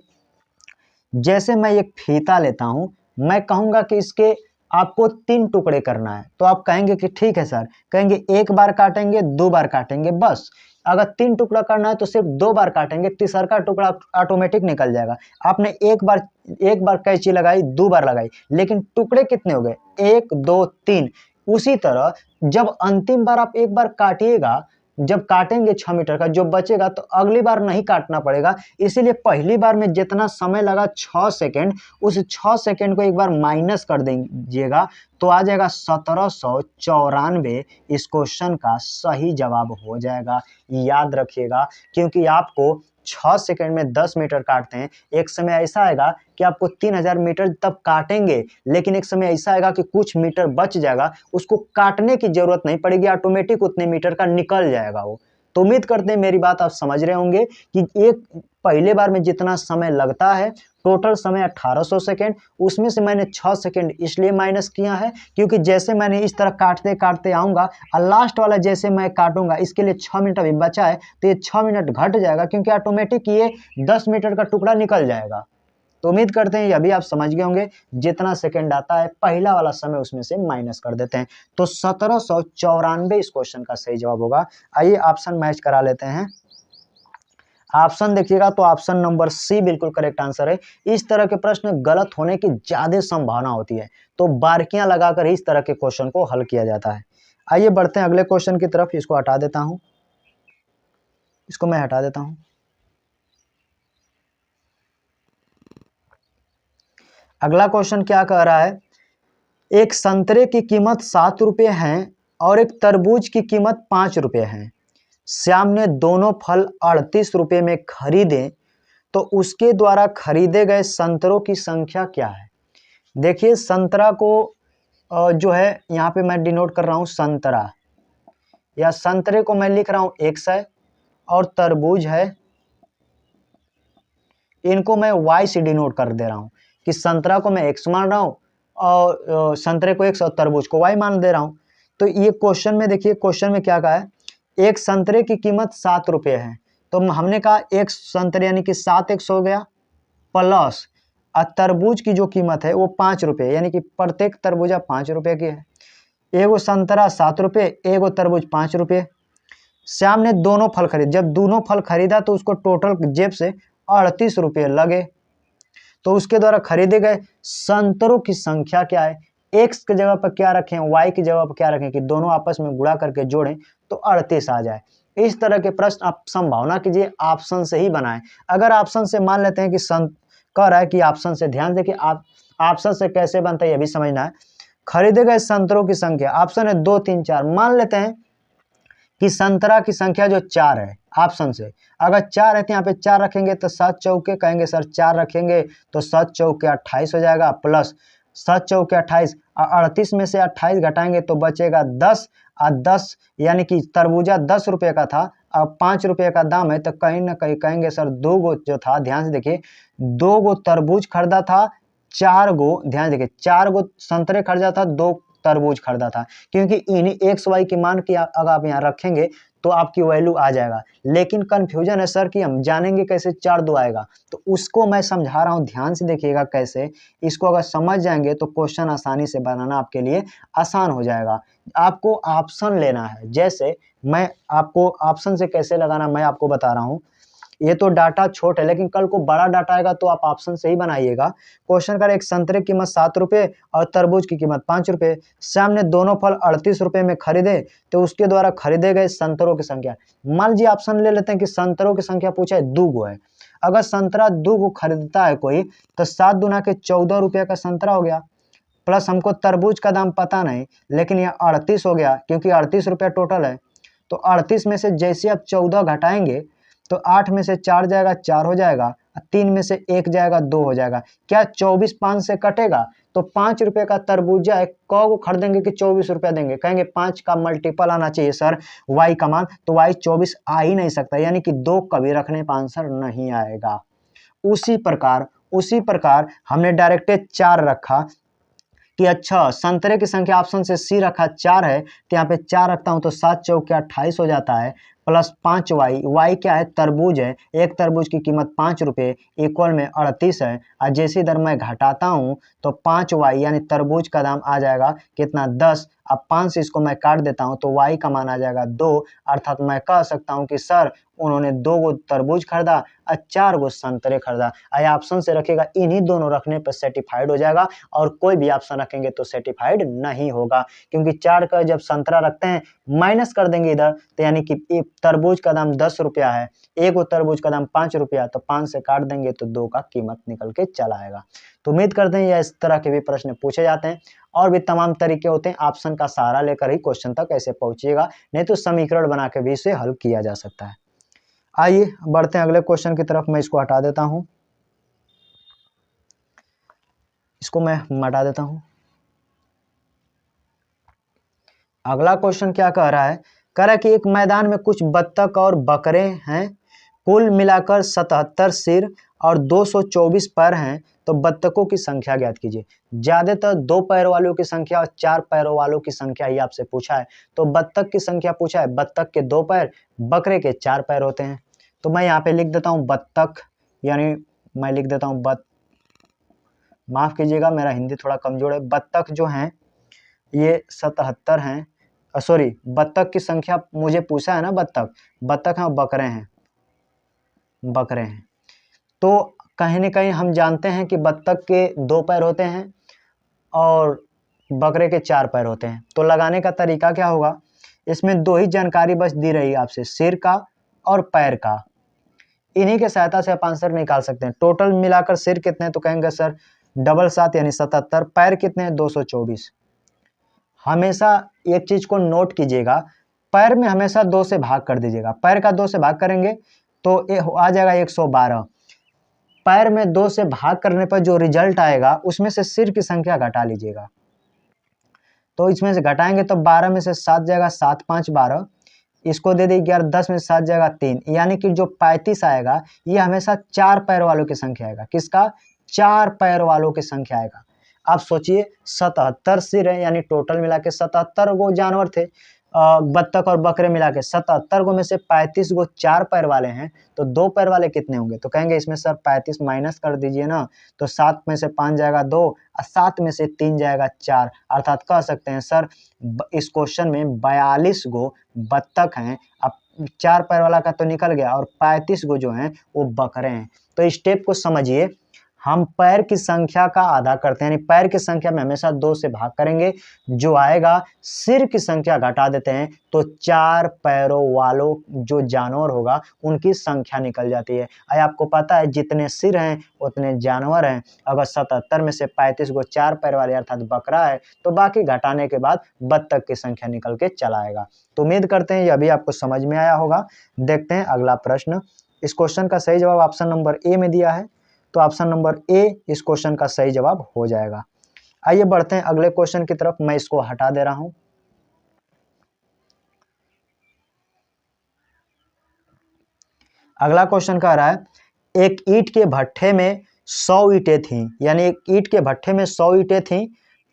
Speaker 1: जैसे मैं एक फीता लेता हूं, मैं कहूंगा कि इसके आपको 3 टुकड़े करना है, तो आप कहेंगे कि ठीक है सर, कहेंगे 1 बार काटेंगे, 2 बार काटेंगे, बस। अगर 3 टुकड़ा करना है तो सिर्फ 2 बार काटेंगे, तीसरा का टुकड़ा ऑटोमेटिक निकल जाएगा। आपने एक बार कैंची लगाई, 2 बार लगाई, लेकिन टुकड़े कितने हो गए? 1 2 3। उसी तरह जब अंतिम बार आप एक बार काटिएगा, जब काटेंगे 6 मीटर का जो बचेगा तो अगली बार नहीं काटना पड़ेगा। इसीलिए पहली बार में जितना समय लगा 6 सेकेंड, उस 6 सेकेंड को एक बार माइनस कर दीजिएगा तो आ जाएगा 1794। इस क्वेश्चन का सही जवाब हो जाएगा। याद रखिएगा, क्योंकि आपको 6 सेकेंड में 10 मीटर काटते हैं। एक समय ऐसा आएगा कि आपको 3000 मीटर तब काटेंगे, लेकिन एक समय ऐसा आएगा कि कुछ मीटर बच जाएगा, उसको काटने की जरूरत नहीं पड़ेगी, ऑटोमेटिक उतने मीटर का निकल जाएगा वो। तो उम्मीद करते हैं मेरी बात आप समझ रहे होंगे कि एक पहले बार में जितना समय लगता है, टोटल समय 1800 सेकेंड, उसमें से मैंने 6 सेकेंड इसलिए माइनस किया है क्योंकि जैसे मैंने इस तरह काटते काटते आऊँगा और लास्ट वाला जैसे मैं काटूंगा इसके लिए 6 मिनट अभी बचा है, तो ये 6 मिनट घट जाएगा क्योंकि ऑटोमेटिक ये 10 मीटर का टुकड़ा निकल जाएगा। तो उम्मीद करते हैं ये अभी आप समझ गए होंगे। जितना सेकेंड आता है पहला वाला समय उसमें से माइनस कर देते हैं। तो 1794 इस क्वेश्चन का सही जवाब होगा। आइए ऑप्शन मैच करा लेते हैं। ऑप्शन देखिएगा तो ऑप्शन नंबर सी बिल्कुल करेक्ट आंसर है। इस तरह के प्रश्न गलत होने की ज्यादा संभावना होती है, तो बारीकियां लगाकर इस तरह के क्वेश्चन को हल किया जाता है। आइए बढ़ते हैं अगले क्वेश्चन की तरफ। इसको हटा देता हूं, इसको मैं हटा देता हूं। अगला क्वेश्चन क्या कह रहा है, एक संतरे की कीमत 7 रुपये है और एक तरबूज की कीमत 5 रुपये है। श्याम ने दोनों फल 38 रुपये में खरीदे, तो उसके द्वारा खरीदे गए संतरों की संख्या क्या है? देखिए संतरा को जो है यहाँ पे मैं डिनोट कर रहा हूँ संतरा, या संतरे को मैं लिख रहा हूँ 100, और तरबूज है इनको मैं y से डिनोट कर दे रहा हूँ कि संतरा को मैं x मान रहा हूँ और संतरे को x और तरबूज को y मान दे रहा हूँ। तो ये क्वेश्चन में देखिए, क्वेश्चन में क्या कहा है, एक संतरे की कीमत 7 रुपये है। तो हमने कहा एक संतरे यानी कि 7x हो गया, प्लस तरबूज की जो कीमत है वो 5 रुपये, यानी कि प्रत्येक तरबूजा 5 रुपये की है। एगो संतरा 7 रुपये, एगो तरबूज 5 रुपये। श्याम ने दोनों फल खरीद, जब दोनों फल खरीदा तो उसको टोटल जेब से 38 रुपये लगे। तो उसके द्वारा खरीदे गए संतरों की संख्या क्या है, x की जगह पर क्या रखें, y की जगह पर क्या रखें कि दोनों आपस में गुणा करके जोड़ें तो 38 आ जाए। इस तरह के प्रश्न आप संभावना कीजिए ऑप्शन से ही बनाएं। अगर ऑप्शन से मान लेते हैं कि कह रहा है कि ऑप्शन से, ध्यान देखिए आप ऑप्शन से कैसे बनता है ये भी समझना है। खरीदे गए संतरों की संख्या, ऑप्शन है 2 3 4, मान लेते हैं कि संतरा की संख्या जो 4 है ऑप्शन से, अगर 4 है तो यहाँ पे 4 रखेंगे तो 7 चौके, कहेंगे सर 4 रखेंगे तो 7 चौके 28 हो जाएगा, प्लस 7 चौके 28, 38 में से 28 घटाएंगे तो बचेगा 10, और 10 यानी कि तरबूजा 10 रुपये का था, अब 5 रुपये का दाम है, तो कहीं ना कहीं कहेंगे सर 2 गो जो था, ध्यान से देखिए 2 गो तरबूज खरीदा था, 4 गो, ध्यान देखिए 4 गो संतरे खरीदा था, 2 तरबूज खरीदा था, क्योंकि इन्हीं एक्स वाई की मान की अगर आप यहाँ रखेंगे तो आपकी वैल्यू आ जाएगा। लेकिन कंफ्यूजन है सर कि हम जानेंगे कैसे 4 2 आएगा, तो उसको मैं समझा रहा हूँ, ध्यान से देखिएगा कैसे। इसको अगर समझ जाएंगे तो क्वेश्चन आसानी से बनाना आपके लिए आसान हो जाएगा। आपको ऑप्शन लेना है, जैसे मैं आपको ऑप्शन से कैसे लगाना मैं आपको बता रहा हूँ। ये तो डाटा छोटा है, लेकिन कल को बड़ा डाटा आएगा तो आप ऑप्शन से ही बनाइएगा। क्वेश्चन का एक संतरे की कीमत 7 रुपये और तरबूज की कीमत 5 रुपये। श्याम ने दोनों फल 38 रुपये में खरीदे, तो उसके द्वारा खरीदे गए संतरों की संख्या। मान लीजिए ऑप्शन ले लेते हैं कि संतरों की संख्या पूछा है 2 गो है। अगर संतरा 2 गो खरीदता है कोई, तो 7 दूना के 14 रुपये का संतरा हो गया, प्लस हमको तरबूज का दाम पता नहीं, लेकिन यह 38 हो गया क्योंकि 38 रुपया टोटल है। तो 38 में से जैसे आप 14 घटाएंगे तो 8 में से 4 जाएगा 4 हो जाएगा, 3 में से 1 जाएगा 2 हो जाएगा। क्या 24 5 से कटेगा? तो 5 रुपये का तरबूजा है, को खरीदेंगे कि 24 रुपया देंगे? कहेंगे 5 का मल्टीपल आना चाहिए सर y का मान, तो y 24 आ ही नहीं सकता, यानी कि 2 कभी रखने पर आंसर नहीं आएगा। उसी प्रकार हमने डायरेक्ट 4 रखा कि अच्छा संतरे की संख्या ऑप्शन से सी रखा 4 है, तो यहाँ पे 4 रखता हूँ तो 7 चौके 28 हो जाता है, प्लस 5 वाई क्या है, तरबूज है, एक तरबूज की कीमत 5 रुपये, इक्वल में 38 है, और जैसी दर मैं घटाता हूँ तो 5 वाई यानी तरबूज का दाम आ जाएगा कितना, 10। अब 5 से इसको मैं काट देता हूँ तो वाई का मान आ जाएगा 2, अर्थात मैं कह सकता हूँ कि सर उन्होंने 2 गो तरबूज खरीदा और 4 गो संतरे खरीदा। आई ऑप्शन से रखेगा, इन्हीं दोनों रखने पर सर्टिफाइड हो जाएगा, और कोई भी ऑप्शन रखेंगे तो सर्टिफाइड नहीं होगा, क्योंकि 4 का जब संतरा रखते हैं माइनस कर देंगे इधर, तो यानी कि तरबूज का दाम 10 रुपया है, एक गो तरबूज का दाम 5 रुपया, तो 5 से काट देंगे तो 2 का कीमत निकल के चला आएगा। तो उम्मीद करते हैं इस तरह के भी प्रश्न पूछे जाते हैं, और भी तमाम तरीके होते हैं, ऑप्शन का सहारा लेकर ही क्वेश्चन तक ऐसे पहुंचिएगा, नहीं तो समीकरण बना के भी इसे हल किया जा सकता है। आइए बढ़ते हैं अगले क्वेश्चन की तरफ। मैं इसको हटा देता हूं, इसको मैं हटा देता हूं। अगला क्वेश्चन क्या कह रहा है, कह रहा है कि एक मैदान में कुछ बत्तख और बकरे हैं, कुल मिलाकर 77 सिर और 224 पैर हैं, तो बत्तखों की संख्या ज्ञात कीजिए। ज्यादातर 2 पैर वालों की संख्या और 4 पैरों वालों की संख्या ही आपसे पूछा है, तो बत्तख की संख्या पूछा है, बत्तख के 2 पैर, बकरे के 4 पैर होते हैं। तो मैं यहाँ पे लिख देता हूँ बत्तख, यानी मैं लिख देता हूँ माफ कीजिएगा मेरा हिंदी थोड़ा कमजोर है। बत्तख जो हैं ये 77 हैं, सॉरी बत्तख की संख्या मुझे पूछा है ना, बत्तख हैं, बकरे हैं। तो कहीं न कहीं हम जानते हैं कि बत्तख के 2 पैर होते हैं और बकरे के 4 पैर होते हैं। तो लगाने का तरीका क्या होगा, इसमें 2 ही जानकारी बस दी रही है आपसे, सिर का और पैर का, इन्हीं के सहायता से आप आंसर निकाल सकते हैं। टोटल मिलाकर सिर कितने, तो कहेंगे सर डबल 7 यानी 77, पैर कितने हैं 224। हमेशा एक चीज को नोट कीजिएगा, पैर में हमेशा 2 से भाग कर दीजिएगा, पैर का 2 से भाग करेंगे तो आ जाएगा 112। पैर में 2 से भाग करने पर जो रिजल्ट आएगा उसमें से सिर की संख्या घटा लीजिएगा, तो इसमें से घटाएंगे तो 12 में से 7 जाएगा, 7 5 12, इसको दे दी 11, 10 में से 7 जाएगा 3, यानी कि जो 35 आएगा ये हमेशा 4 पैर वालों की संख्या आएगा। किसका? 4 पैर वालों की संख्या आएगा। आप सोचिए 77 सिर है, यानी टोटल मिला के 77 गो जानवर थे, बत्तख और बकरे मिला के 77 गो में से 35 गो 4 पैर वाले हैं, तो 2 पैर वाले कितने होंगे? तो कहेंगे इसमें सर 35 माइनस कर दीजिए ना, तो 7 में से 5 जाएगा 2 और 7 में से 3 जाएगा 4, अर्थात कह सकते हैं सर इस क्वेश्चन में 42 गो बत्तख हैं। अब 4 पैर वाला का तो निकल गया और 35 गो जो हैं वो बकरे हैं। तो इस स्टेप को समझिए, हम पैर की संख्या का आधा करते हैं, यानी पैर की संख्या में हमेशा 2 से भाग करेंगे, जो आएगा सिर की संख्या घटा देते हैं, तो 4 पैरों वालों जो जानवर होगा उनकी संख्या निकल जाती है। आपको पता है जितने सिर हैं उतने जानवर हैं, अगर 77 में से 35 गो 4 पैर वाले अर्थात बकरा है, तो बाकी घटाने के बाद बत्तख की संख्या निकल के चला आएगा। तो उम्मीद करते हैं यह भी आपको समझ में आया होगा। देखते हैं अगला प्रश्न। इस क्वेश्चन का सही जवाब ऑप्शन नंबर ए में दिया है, तो ऑप्शन नंबर ए इस क्वेश्चन का सही जवाब हो जाएगा। आइए बढ़ते हैं अगले क्वेश्चन की तरफ, मैं इसको हटा दे रहा हूं। अगला क्वेश्चन कह रहा है एक ईंट के भट्ठे में 100 ईंटें थीं, यानी एक ईंट के भट्ठे में 100 ईंटें थीं,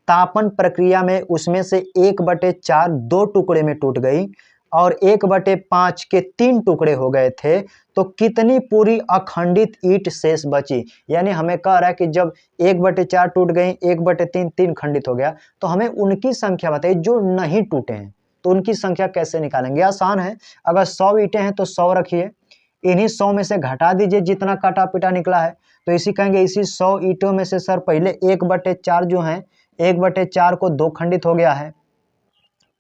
Speaker 1: तापन प्रक्रिया में उसमें से 1/4 2 टुकड़े में टूट गई और 1/5 के 3 टुकड़े हो गए थे, तो कितनी पूरी अखंडित ईंट शेष बची? यानी हमें कह रहा है कि जब 1/4 टूट गई, 1/3 3 खंडित हो गया, तो हमें उनकी संख्या बताइए जो नहीं टूटे हैं। तो उनकी संख्या कैसे निकालेंगे? आसान है, अगर 100 ईंटें हैं तो 100 रखिए, इन्हीं 100 में से घटा दीजिए जितना काटा पिटा निकला है, तो इसी कहेंगे इसी 100 ईंटों में से सर पहले 1/4 जो है, 1/4 को 2 खंडित हो गया है,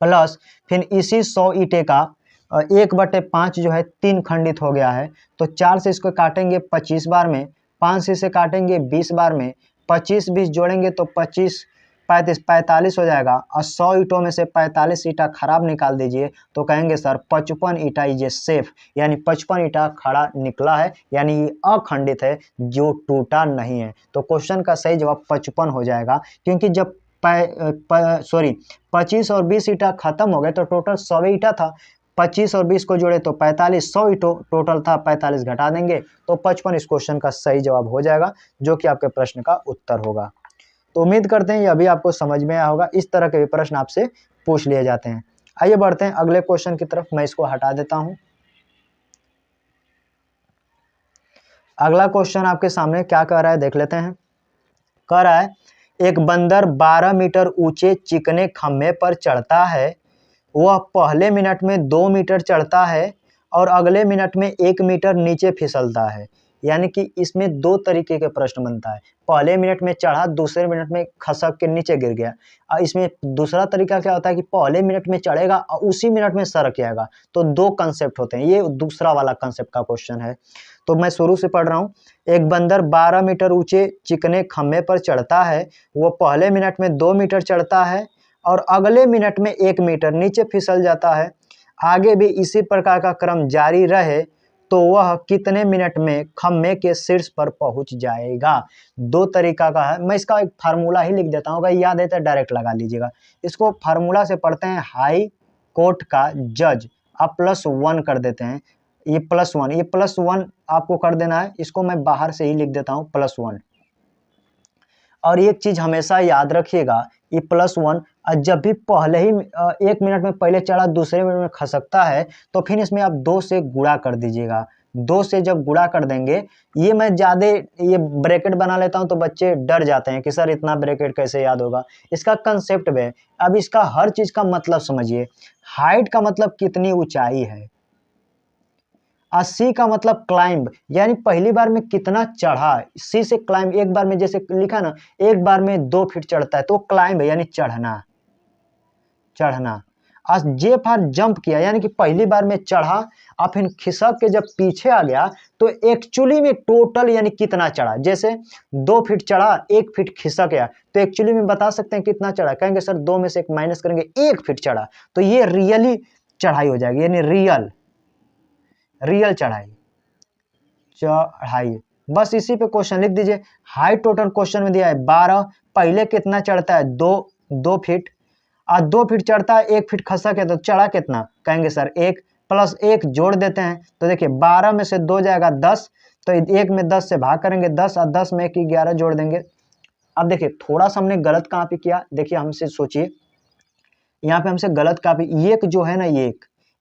Speaker 1: प्लस फिर इसी 100 ईंटे का 1/5 जो है 3 खंडित हो गया है, तो 4 से इसको काटेंगे 25 बार में, 5 से इसे काटेंगे 20 बार में, 25 20 जोड़ेंगे तो 25 35 45 हो जाएगा, और 100 ईंटों में से 45 ईंटा खराब निकाल दीजिए, तो कहेंगे सर 55 ईंटा ये सेफ, यानी 55 ईंटा खड़ा निकला है, यानी ये अखंडित है, जो टूटा नहीं है। तो क्वेश्चन का सही जवाब 55 हो जाएगा, क्योंकि जब 25 और 20 ईंटा खत्म हो गए तो टोटल 100 ईंटा था, 25 और 20 को जोड़े तो 45, 100 ईंटों टोटल था, 45 घटा देंगे तो 55 इस क्वेश्चन का सही जवाब हो जाएगा, जो कि आपके प्रश्न का उत्तर होगा। तो उम्मीद करते हैं यह भी आपको समझ में आया होगा। इस तरह के भी प्रश्न आपसे पूछ लिए जाते हैं। आइए बढ़ते हैं अगले क्वेश्चन की तरफ, मैं इसको हटा देता हूं। अगला क्वेश्चन आपके सामने क्या कह रहा है देख लेते हैं। कह रहा है एक बंदर 12 मीटर ऊंचे चिकने खम्भे पर चढ़ता है, वह पहले मिनट में 2 मीटर चढ़ता है और अगले मिनट में 1 मीटर नीचे फिसलता है। यानी कि इसमें 2 तरीके के प्रश्न बनता है, पहले मिनट में चढ़ा, दूसरे मिनट में खसक के नीचे गिर गया। इसमें दूसरा तरीका क्या होता है कि पहले मिनट में चढ़ेगा और उसी मिनट में सरक जाएगा। तो 2 कंसेप्ट होते हैं, ये दूसरा वाला कंसेप्ट का क्वेश्चन है। तो मैं शुरू से पढ़ रहा हूँ। एक बंदर 12 मीटर ऊंचे चिकने खम्भे पर चढ़ता है, वो पहले मिनट में 2 मीटर चढ़ता है और अगले मिनट में 1 मीटर नीचे फिसल जाता है। आगे भी इसी प्रकार का क्रम जारी रहे तो वह कितने मिनट में खम्भे के शीर्ष पर पहुंच जाएगा? 2 तरीका का है, मैं इसका एक फार्मूला ही लिख देता हूँ, अगर याद है तो डायरेक्ट लगा लीजिएगा। इसको फार्मूला से पढ़ते हैं, हाई कोर्ट का जज, आप +1 कर देते हैं, ये +1, ये +1 आपको कर देना है, इसको मैं बाहर से ही लिख देता हूँ +1। और एक चीज हमेशा याद रखिएगा, ये +1 जब भी पहले ही 1 मिनट में पहले चढ़ा दूसरे मिनट में खसकता है, तो फिर इसमें आप 2 से गुणा कर दीजिएगा। 2 से जब गुणा कर देंगे, ये मैं ज़्यादा ये ब्रैकेट बना लेता हूं तो बच्चे डर जाते हैं कि सर इतना ब्रैकेट कैसे याद होगा। इसका कंसेप्ट है, अब इसका हर चीज़ का मतलब समझिए। हाइट का मतलब कितनी ऊंचाई है, 80 का मतलब क्लाइंब, यानी पहली बार में कितना चढ़ा, सी से क्लाइंब, एक बार में जैसे लिखा ना, एक बार में 2 फीट चढ़ता है तो क्लाइंब है, यानी चढ़ना, चढ़ना। आज जे फॉर जंप किया, यानी कि पहली बार में चढ़ा और फिर खिसक के जब पीछे आ गया तो एक्चुअली में टोटल यानी कितना चढ़ा, जैसे 2 फीट चढ़ा, 1 फीट खिसक गया, तो एक्चुअली में बता सकते हैं कितना चढ़ा? कहेंगे सर 2 में से 1 माइनस करेंगे, 1 फीट चढ़ा, तो ये रियली चढ़ाई हो जाएगी, यानी रियल चढ़ाई। बस इसी पे क्वेश्चन लिख दीजिए। हाइट टोटल क्वेश्चन में दिया है 12, पहले कितना चढ़ता है 2 फीट, और 2 फीट चढ़ता है, 1 फीट खसक है, तो चढ़ा कितना? कहेंगे सर 1 प्लस 1 जोड़ देते हैं, तो देखिए 12 में से 2 जाएगा 10, तो 1 में 10 से भाग करेंगे 10, और 10 में 1 11 जोड़ देंगे अब देखिए थोड़ा सा हमने गलत कहाँ पे किया, देखिए हमसे सोचिए, यहाँ पे हमसे गलत कहाँ पे, एक जो है ना ये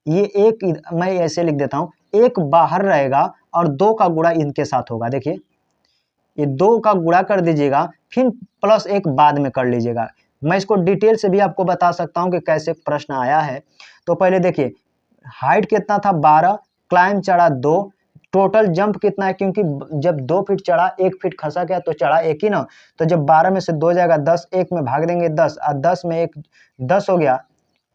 Speaker 1: एक मैं ऐसे लिख देता हूँ, एक बाहर रहेगा और 2 का गुणा इनके साथ होगा। देखिए ये 2 का गुणा कर दीजिएगा, फिर प्लस 1 बाद में कर लीजिएगा। मैं इसको डिटेल से भी आपको बता सकता हूँ कि कैसे प्रश्न आया है। तो पहले देखिए हाइट कितना था 12, क्लाइम चढ़ा 2, टोटल जंप कितना है, क्योंकि जब 2 फीट चढ़ा 1 फीट खसा गया तो चढ़ा 1 ही ना, तो जब 12 में से 2 जाएगा 10, 1 में भाग देंगे 10 और 10 में 1 10 हो गया।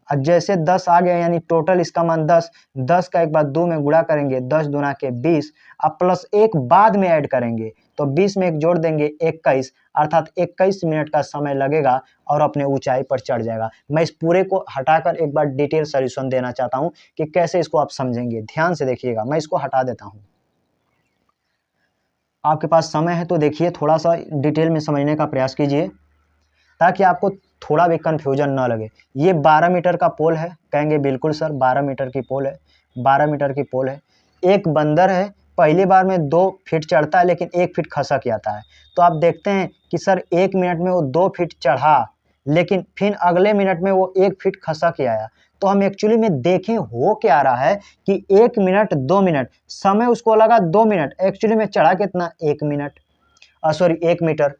Speaker 1: और जैसे 10 आ गया यानी टोटल इसका मान 10, 10 का एक बार 2 में गुणा करेंगे, 10 दूना के 20, अब प्लस 1 बाद में ऐड करेंगे तो 20 में 1 जोड़ देंगे 21, अर्थात 21 मिनट का समय लगेगा और अपने ऊंचाई पर चढ़ जाएगा। मैं इस पूरे को हटाकर एक बार डिटेल सॉल्यूशन देना चाहता हूं कि कैसे इसको आप समझेंगे। ध्यान से देखिएगा, मैं इसको हटा देता हूं। आपके पास समय है तो देखिए, थोड़ा सा डिटेल में समझने का प्रयास कीजिए ताकि आपको थोड़ा भी कन्फ्यूजन ना लगे। ये 12 मीटर का पोल है, कहेंगे बिल्कुल सर 12 मीटर की पोल है, 12 मीटर की पोल है। एक बंदर है, पहली बार में 2 फीट चढ़ता है लेकिन 1 फीट खसक आता है। तो आप देखते हैं कि सर 1 मिनट में वो 2 फीट चढ़ा, लेकिन फिर अगले मिनट में वो 1 फीट खसक ही आया। तो हम एक्चुअली में देखें हो क्या रहा है कि 1 मिनट 2 मिनट, समय उसको लगा 2 मिनट, एक्चुअली में चढ़ा कितना 1 मिनट, सॉरी 1 मीटर।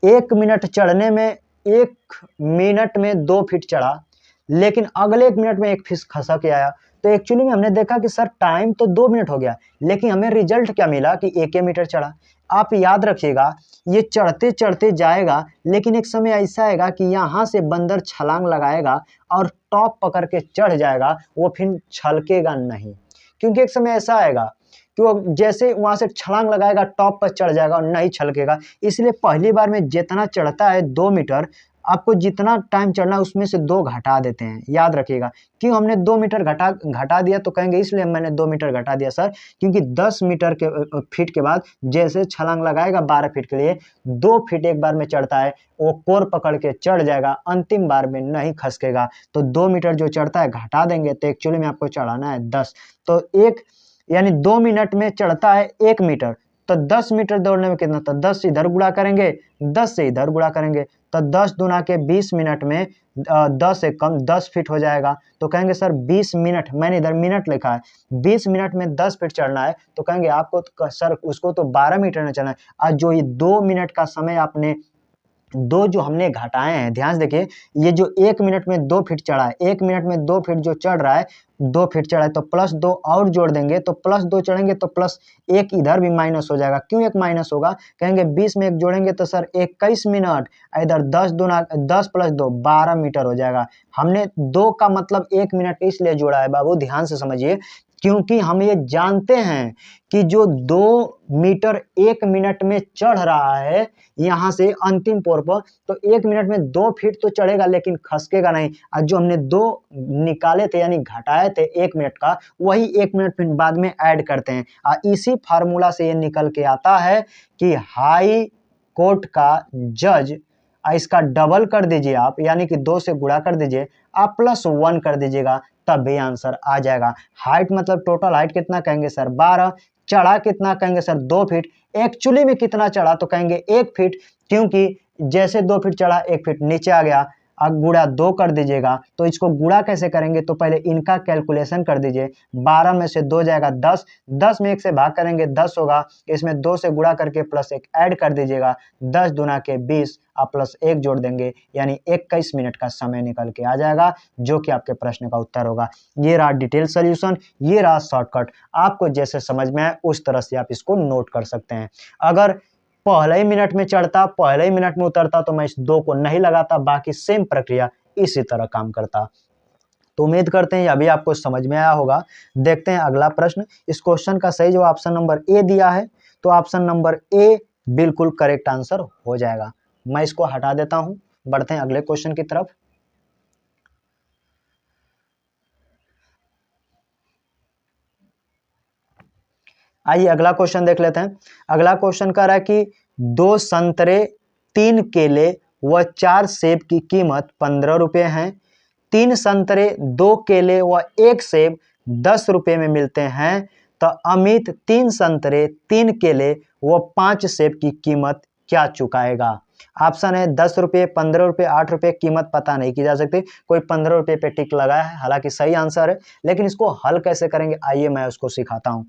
Speaker 1: 1 मिनट चढ़ने में 1 मिनट में 2 फीट चढ़ा, लेकिन अगले 1 मिनट में 1 फीट खसा के आया। तो एक्चुअली में हमने देखा कि सर टाइम तो 2 मिनट हो गया, लेकिन हमें रिजल्ट क्या मिला कि 1 मीटर चढ़ा। आप याद रखिएगा, ये चढ़ते चढ़ते जाएगा, लेकिन एक समय ऐसा आएगा कि यहाँ से बंदर छलांग लगाएगा और टॉप पकड़ के चढ़ जाएगा, वो फिर छलकेगा नहीं। क्योंकि एक समय ऐसा आएगा कि वो जैसे वहां से छलांग लगाएगा टॉप पर चढ़ जाएगा और नहीं छलकेगा। इसलिए पहली बार में जितना चढ़ता है 2 मीटर, आपको जितना टाइम चढ़ना है उसमें से 2 घटा देते हैं। याद रखिएगा, क्यों हमने 2 मीटर घटा दिया, तो कहेंगे इसलिए मैंने 2 मीटर घटा दिया सर, क्योंकि 10 मीटर के फीट के बाद जैसे छलांग लगाएगा 12 फीट के लिए, 2 फीट एक बार में चढ़ता है, वो कोर पकड़ के चढ़ जाएगा, अंतिम बार में नहीं खसकेगा। तो 2 मीटर जो चढ़ता है घटा देंगे, तो एक्चुअली में आपको चढ़ाना है 10। तो एक यानी 2 मिनट में चढ़ता है 1 मीटर, तो 10 मीटर दौड़ने में कितना, तो 10 से इधर गुणा करेंगे, 10 से इधर गुणा करेंगे, तो 10 दूना के 20 मिनट में 10 से कम 10 फीट हो जाएगा। तो कहेंगे सर 20 मिनट, मैंने इधर मिनट लिखा है, 20 मिनट में 10 फीट चढ़ना है, तो कहेंगे आपको तो सर उसको तो 12 मीटर में चलना है। आज जो ये 2 मिनट का समय आपने 2 जो हमने घटाए हैं, ध्यान से देखिए, ये जो 1 मिनट में 2 फीट चढ़ा है, 1 मिनट में 2 फीट जो चढ़ रहा है, 2 फीट चढ़ा है, तो प्लस 2 और जोड़ देंगे, तो प्लस 2 चढ़ेंगे तो प्लस 1 इधर भी माइनस हो जाएगा। क्यों 1 माइनस होगा, कहेंगे 20 में 1 जोड़ेंगे तो सर 21 मिनट, इधर 10 दूना 10 प्लस 2 12 मीटर हो जाएगा। हमने 2 का मतलब 1 मिनट इसलिए जोड़ा है बाबू, ध्यान से समझिए, क्योंकि हम ये जानते हैं कि जो 2 मीटर 1 मिनट में चढ़ रहा है यहाँ से अंतिम पोर पर, तो 1 मिनट में 2 फीट तो चढ़ेगा लेकिन खसकेगा नहीं। और जो हमने 2 निकाले थे यानी घटाए थे 1 मिनट का, वही 1 मिनट फिर बाद में ऐड करते हैं। और इसी फार्मूला से ये निकल के आता है कि हाई कोर्ट का जज, इसका डबल कर दीजिए आप, यानी कि 2 से गुणा कर दीजिए, आप प्लस 1 कर दीजिएगा, तब भी आंसर आ जाएगा। हाइट मतलब टोटल हाइट कितना, कहेंगे सर 12, चढ़ा कितना, कहेंगे सर 2 फीट, एक्चुअली में कितना चढ़ा, तो कहेंगे 1 फीट, क्योंकि जैसे 2 फीट चढ़ा 1 फीट नीचे आ गया। अब गुणा 2 कर दीजिएगा, तो इसको गुणा कैसे करेंगे, तो पहले इनका कैलकुलेशन कर दीजिए, 12 में से 2 जाएगा 10, 10 में 1 से भाग करेंगे 10 होगा, इसमें 2 से गुणा करके प्लस 1 ऐड कर दीजिएगा, 10 दूना के 20 आप प्लस 1 जोड़ देंगे, यानी 21 मिनट का समय निकल के आ जाएगा, जो कि आपके प्रश्न का उत्तर होगा। ये रहा डिटेल सोल्यूशन, ये रहा शॉर्टकट, आपको जैसे समझ में आए उस तरह से आप इसको नोट कर सकते हैं। अगर पहले ही मिनट में चढ़ता, पहले ही मिनट में उतरता, तो मैं इस 2 को नहीं लगाता, बाकी सेम प्रक्रिया इसी तरह काम करता। तो उम्मीद करते हैं अभी आपको समझ में आया होगा। देखते हैं अगला प्रश्न। इस क्वेश्चन का सही जवाब ऑप्शन नंबर ए दिया है, तो ऑप्शन नंबर ए बिल्कुल करेक्ट आंसर हो जाएगा। मैं इसको हटा देता हूं, बढ़ते हैं अगले क्वेश्चन की तरफ। आइए अगला क्वेश्चन देख लेते हैं। अगला क्वेश्चन कह रहा है कि 2 संतरे, 3 केले व 4 सेब की कीमत 15 रुपए है। 3 संतरे, 2 केले व 1 सेब 10 रुपए में मिलते हैं, तो अमित 3 संतरे, 3 केले व 5 सेब की कीमत क्या चुकाएगा। ऑप्शन है 10 रुपये, 15 रुपये, 8 रुपये, कीमत पता नहीं की जा सकती। कोई 15 रुपये पे टिक लगाया है, हालांकि सही आंसर है, लेकिन इसको हल कैसे करेंगे आइए मैं उसको सिखाता हूँ।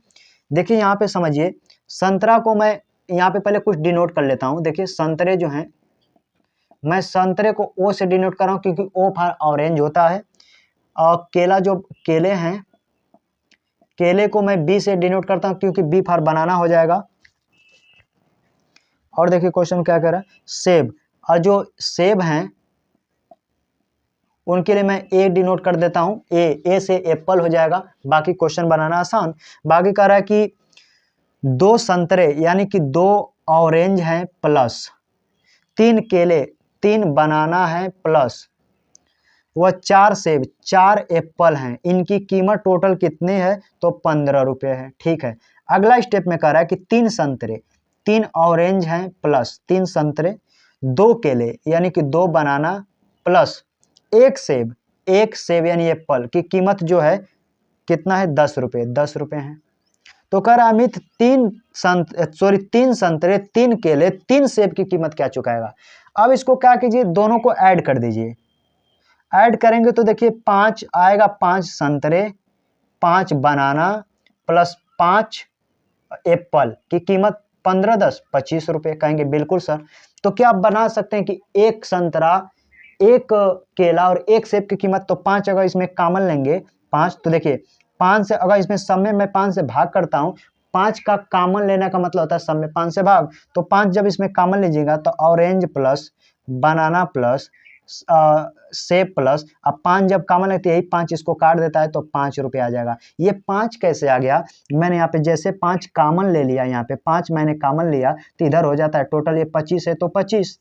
Speaker 1: देखिए यहाँ पे समझिए, संतरा को मैं यहाँ पे पहले कुछ डिनोट कर लेता हूँ। देखिए संतरे जो हैं, मैं संतरे को ओ से डिनोट कर रहा हूँ क्योंकि ओ फॉर ऑरेंज होता है। और केला जो केले हैं, केले को मैं बी से डिनोट करता हूँ क्योंकि बी फॉर बनाना हो जाएगा। और देखिए क्वेश्चन क्या कह रहा है, सेब, और जो सेब हैं उनके लिए मैं ए डिनोट कर देता हूँ, ए से एप्पल हो जाएगा। बाकी क्वेश्चन बनाना आसान। बाकी कह रहा है कि 2 संतरे यानी कि 2 ऑरेंज हैं प्लस 3 केले, 3 बनाना है प्लस वह 4 सेब, 4 एप्पल हैं, इनकी कीमत टोटल कितनी है, तो 15 रुपये है। ठीक है, अगला स्टेप में कह रहा है कि 3 संतरे, 3 ऑरेंज हैं प्लस 3 संतरे, 2 केले यानी कि 2 बनाना प्लस 1 सेब, 1 सेब यानी एप्पल की कीमत जो है कितना है, 10 रुपये, 10 रुपये है। तो कह रहा अमित 3 संतरे, 3 केले, 3 सेब की कीमत क्या चुकाएगा। अब इसको क्या कीजिए, दोनों को ऐड कर दीजिए। ऐड करेंगे तो देखिए 5 आएगा, 5 संतरे, 5 बनाना प्लस 5 एप्पल की कीमत 15 10 25 रुपये। कहेंगे बिल्कुल सर। तो क्या आप बना सकते हैं कि 1 संतरा, 1 केला और 1 सेब की कीमत, तो 5 अगर इसमें कॉमन लेंगे 5, तो देखिए 5 से अगर इसमें सब में मैं 5 से भाग करता हूँ, 5 का कॉमन लेने का मतलब होता है सब में 5 से भाग। तो 5 जब इसमें कॉमन लीजिएगा तो ऑरेंज प्लस बनाना प्लस सेब प्लस, अब 5 जब कॉमन लेते यही 5 इसको काट देता है तो 5 रुपये आ जाएगा। ये 5 कैसे आ गया, मैंने यहाँ पे जैसे 5 कॉमन ले लिया, यहाँ पे 5 मैंने कॉमन लिया तो इधर हो जाता है टोटल, ये 25 है तो 25,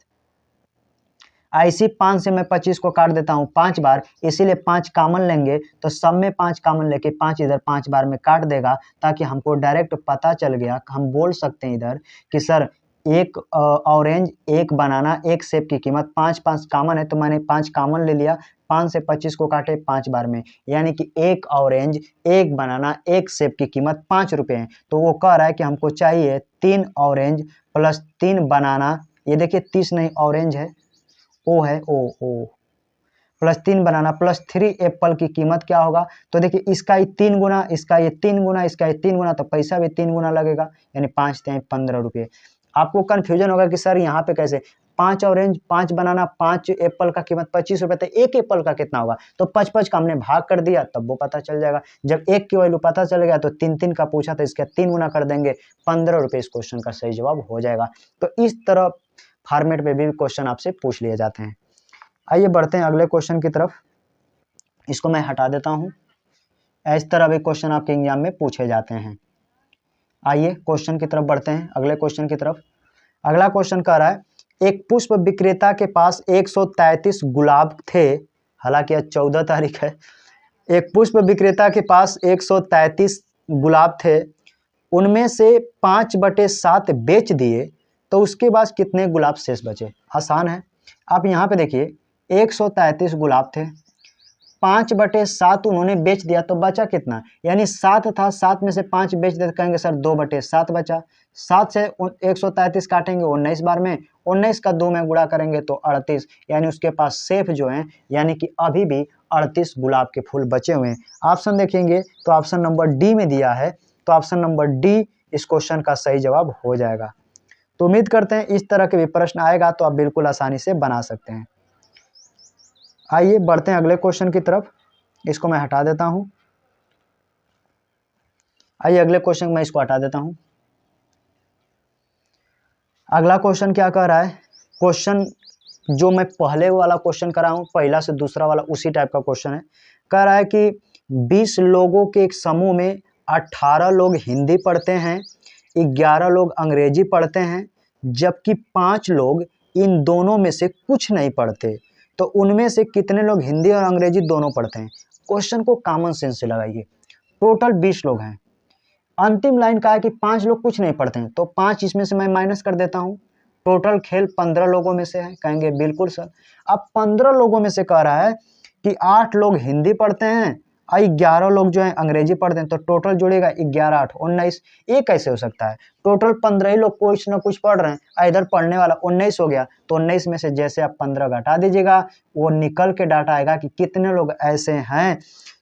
Speaker 1: ऐसी 5 से मैं 25 को काट देता हूँ 5 बार, इसीलिए 5 कॉमन लेंगे तो सब में 5 कॉमन लेके 5 इधर 5 बार में काट देगा, ताकि हमको डायरेक्ट पता चल गया, हम बोल सकते हैं इधर कि सर 1 ऑरेंज, 1 बनाना, 1 सेब की कीमत 5 5 कॉमन है, तो मैंने 5 कॉमन ले लिया, 5 से 25 को काटे 5 बार में, यानी कि 1 ऑरेंज, 1 बनाना, 1 सेब की कीमत 5 रुपये है। तो वो कह रहा है कि हमको चाहिए 3 ऑरेंज प्लस 3 बनाना, ये देखिए 30 नहीं ऑरेंज है, ओ है, ओ प्लस 3 बनाना प्लस 3 एप्पल की कीमत क्या होगा, तो देखिए इसका ही 3 गुना, इसका ये 3 गुना, इसका ये 3 गुना, तो पैसा भी 3 गुना लगेगा, यानी 5 3 15 रुपये। आपको कन्फ्यूजन होगा कि सर यहाँ पे कैसे 5 ऑरेंज, 5 बनाना, 5 एप्पल का कीमत 25 रुपये, तो 1 एप्पल का कितना होगा, तो 5 का हमने भाग कर दिया तब वो पता चल जाएगा। जब 1 की वैल्यू पता चल गया तो 3 3 का पूछा था, इसका 3 गुना कर देंगे, 15 रुपये इस क्वेश्चन का सही जवाब हो जाएगा। तो इस तरह फॉर्मेट में भी क्वेश्चन आपसे पूछ लिए जाते हैं। आइए बढ़ते हैं अगले क्वेश्चन की तरफ, इसको मैं हटा देता हूं। इस तरह भी क्वेश्चन आपके एग्जाम में पूछे जाते हैं। आइए क्वेश्चन की तरफ बढ़ते हैं, अगले क्वेश्चन की तरफ। अगला क्वेश्चन कह रहा है, एक पुष्प विक्रेता के पास 133 गुलाब थे, हालांकि आज 14 तारीख है। एक पुष्प विक्रेता के पास 133 गुलाब थे, उनमें से 5/7 बेच दिए, तो उसके बाद कितने गुलाब शेष बचे। आसान है, आप यहाँ पे देखिए 133 गुलाब थे, 5/7 उन्होंने बेच दिया, तो बचा कितना, यानी 7 था, 7 में से 5 बेच देते, कहेंगे सर 2/7 बचा। 7 से 133 काटेंगे 19 बार में, 19 का 2 में गुणा करेंगे तो 38, यानी उसके पास सेफ जो है, यानी कि अभी भी 38 गुलाब के फूल बचे हुए हैं। ऑप्शन देखेंगे तो ऑप्शन नंबर डी में दिया है, तो ऑप्शन नंबर डी इस क्वेश्चन का सही जवाब हो जाएगा। तो उम्मीद करते हैं इस तरह के भी प्रश्न आएगा तो आप बिल्कुल आसानी से बना सकते हैं। आइए बढ़ते हैं अगले क्वेश्चन की तरफ, इसको मैं हटा देता हूं। आइए अगले क्वेश्चन में इसको हटा देता हूं। अगला क्वेश्चन क्या कह रहा है, क्वेश्चन जो मैं पहले वाला क्वेश्चन करा हूं, पहला से दूसरा वाला उसी टाइप का क्वेश्चन है। कह रहा है कि 20 लोगों के एक समूह में 18 लोग हिंदी पढ़ते हैं, 11 लोग अंग्रेजी पढ़ते हैं, जबकि 5 लोग इन दोनों में से कुछ नहीं पढ़ते, तो उनमें से कितने लोग हिंदी और अंग्रेजी दोनों पढ़ते हैं। क्वेश्चन को कॉमन सेंस से लगाइए। टोटल 20 लोग हैं, अंतिम लाइन का है कि 5 लोग कुछ नहीं पढ़ते हैं, तो 5 इसमें से मैं माइनस कर देता हूं। टोटल खेल 15 लोगों में से है, कहेंगे बिल्कुल सर। अब 15 लोगों में से कह रहा है कि 8 लोग हिंदी पढ़ते हैं और 11 लोग जो है अंग्रेजी पढ़ते हैं, तो टोटल जुड़ेगा 11 8 19। ये कैसे हो सकता है? टोटल 15 ही लोग कुछ ना कुछ पढ़ रहे हैं, इधर पढ़ने वाला 19 हो गया, तो 19 में से जैसे आप 15 घटा दीजिएगा, वो निकल के डाटा आएगा कि कितने लोग ऐसे हैं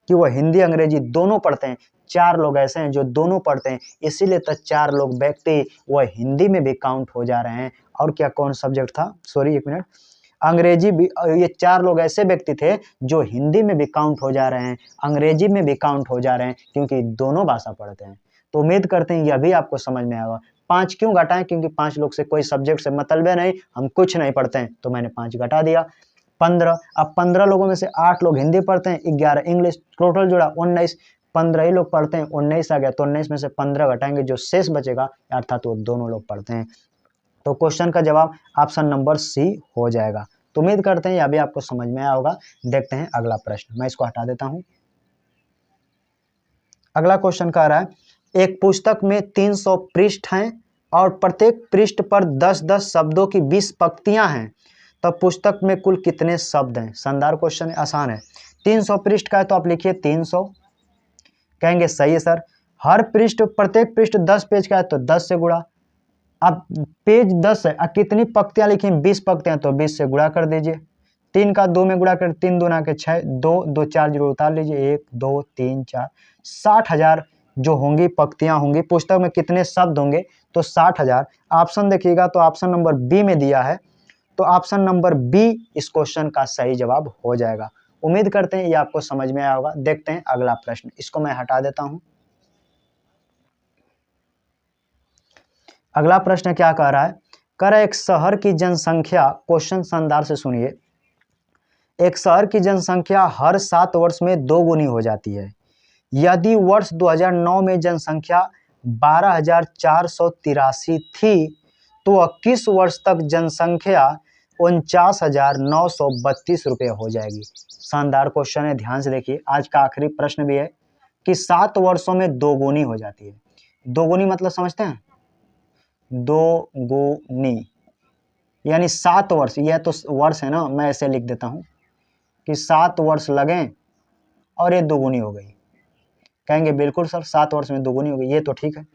Speaker 1: कि वो हिंदी अंग्रेजी दोनों पढ़ते हैं। 4 लोग ऐसे हैं जो दोनों पढ़ते हैं, इसीलिए तो 4 लोग व्यक्ति वो हिंदी में भी काउंट हो जा रहे हैं। और क्या कौन सब्जेक्ट था? सॉरी 1 मिनट, अंग्रेजी भी। ये 4 लोग ऐसे व्यक्ति थे जो हिंदी में भी काउंट हो जा रहे हैं, अंग्रेजी में भी काउंट हो जा रहे हैं, क्योंकि दोनों भाषा पढ़ते हैं। तो उम्मीद करते हैं यह भी आपको समझ में आएगा। 5 क्यों घटाएं? क्योंकि 5 लोग से कोई सब्जेक्ट से मतलब है नहीं, हम कुछ नहीं पढ़ते हैं, तो मैंने 5 घटा दिया। 15, अब 15 लोगों में से 8 लोग हिंदी पढ़ते हैं, 11 इंग्लिश, टोटल जुड़ा 19। 15 ही लोग पढ़ते हैं, 19 आ गया, तो 19 में से 15 घटाएंगे, जो शेष बचेगा अर्थात वो दोनों लोग पढ़ते हैं। तो क्वेश्चन का जवाब ऑप्शन नंबर सी हो जाएगा। तो उम्मीद करते हैं यह भी आपको समझ में आया होगा। देखते हैं अगला प्रश्न, मैं इसको हटा देता हूं। अगला क्वेश्चन कह रहा है, एक पुस्तक में 300 पृष्ठ हैं और प्रत्येक पृष्ठ पर 10-10 शब्दों की 20 पंक्तियां हैं, तब पुस्तक में कुल कितने शब्द हैं? शानदार क्वेश्चन है, आसान है। 300 पृष्ठ का है तो आप लिखिए 300, कहेंगे सही है सर। हर पृष्ठ, प्रत्येक पृष्ठ 10 पेज का है तो 10 से गुणा। अब पेज 10 है, अब कितनी पंक्तियां लिखी? 20 पंक्तियां, तो 20 से गुणा कर दीजिए। 3 का 2 में गुणा कर, 3 दूना के 6, 2 2 4 जीरो उतार लीजिए, 1 2 3 4, 60,000 जो होंगी पंक्तियां होंगी। पुस्तक में कितने शब्द होंगे? तो 60,000। ऑप्शन देखिएगा तो ऑप्शन नंबर बी में दिया है, तो ऑप्शन नंबर बी इस क्वेश्चन का सही जवाब हो जाएगा। उम्मीद करते हैं ये आपको समझ में आया होगा। देखते हैं अगला प्रश्न, इसको मैं हटा देता हूं। अगला प्रश्न क्या कह रहा है? कह रहा है एक शहर की जनसंख्या, क्वेश्चन शानदार से सुनिए, एक शहर की जनसंख्या हर 7 वर्ष में 2 गुनी हो जाती है। यदि वर्ष 2009 में जनसंख्या 12,483 थी, तो वह किस वर्ष तक जनसंख्या 49,932 रुपये हो जाएगी? शानदार क्वेश्चन है, ध्यान से देखिए। आज का आखिरी प्रश्न भी है कि 7 वर्षों में 2 गुनी हो जाती है। 2 गुनी मतलब समझते हैं? 2 गुनी यानी 7 वर्ष, यह तो वर्ष है ना, मैं ऐसे लिख देता हूं कि 7 वर्ष लगें और ये 2 गुनी हो गई। कहेंगे बिल्कुल सर 7 वर्ष में 2 गुनी हो गई, ये तो ठीक है।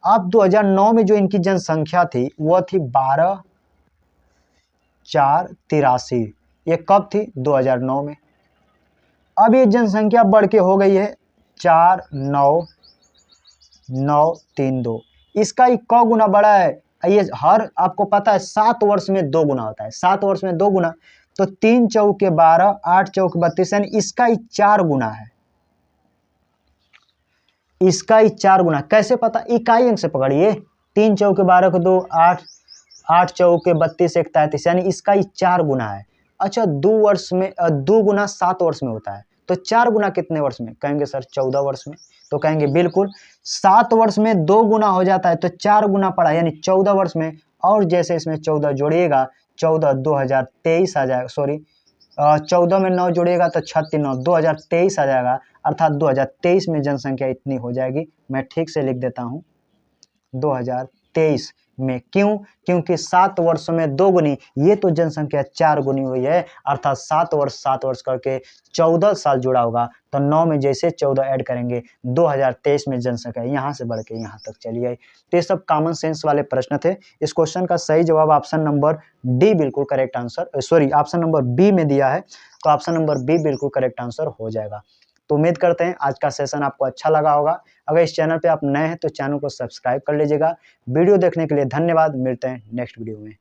Speaker 1: अब 2009 में जो इनकी जनसंख्या थी वह थी 12,483। ये कब थी? 2009 में। अब ये जनसंख्या बढ़ के हो गई है 4,9,932। इसका ही क गुना बढ़ा है। ये हर, आपको पता है 7 वर्ष में 2 गुना होता है, 7 वर्ष में 2 गुना, तो 3 चौके 12, 8 चौके 32, यानी इसका ही 4 गुना है। इसका ही 4 गुना। कैसे पता? इकाई अंक से पकड़िए। 3 चौके 12 को 2, 8, 8 चौके 32, 1 33, यानी इसका ही 4 गुना है। अच्छा, 2 वर्ष में 2 गुना 7 वर्ष में होता है, तो 4 गुना कितने वर्ष में? कहेंगे सर 14 वर्ष में। तो कहेंगे बिल्कुल 7 वर्ष में 2 गुना हो जाता है, तो 4 गुना पड़ा, यानी 14 वर्ष में। और जैसे इसमें 14 जोड़िएगा, 14 2023 आ जाएगा, सॉरी 14 में 9 जोड़िएगा तो 36 9 2023 आ जाएगा, अर्थात 2023 में जनसंख्या इतनी हो जाएगी। मैं ठीक से लिख देता हूं 2023 में। क्यों? क्योंकि 7 वर्षों में 2 गुनी, ये तो जनसंख्या 4 गुनी हुई है, अर्थात 7 वर्ष करके 14 साल जुड़ा होगा, तो 9 में जैसे 14 ऐड करेंगे, 2023 में जनसंख्या यहाँ से बढ़ के यहाँ तक चली आई। तो ये सब कॉमन सेंस वाले प्रश्न थे। इस क्वेश्चन का सही जवाब ऑप्शन नंबर डी बिल्कुल correct answer, sorry option number B में दिया है, तो ऑप्शन नंबर बी बिल्कुल करेक्ट आंसर हो जाएगा। तो उम्मीद करते हैं आज का सेशन आपको अच्छा लगा होगा। अगर इस चैनल पे आप नए हैं तो चैनल को सब्सक्राइब कर लीजिएगा। वीडियो देखने के लिए धन्यवाद। मिलते हैं नेक्स्ट वीडियो में।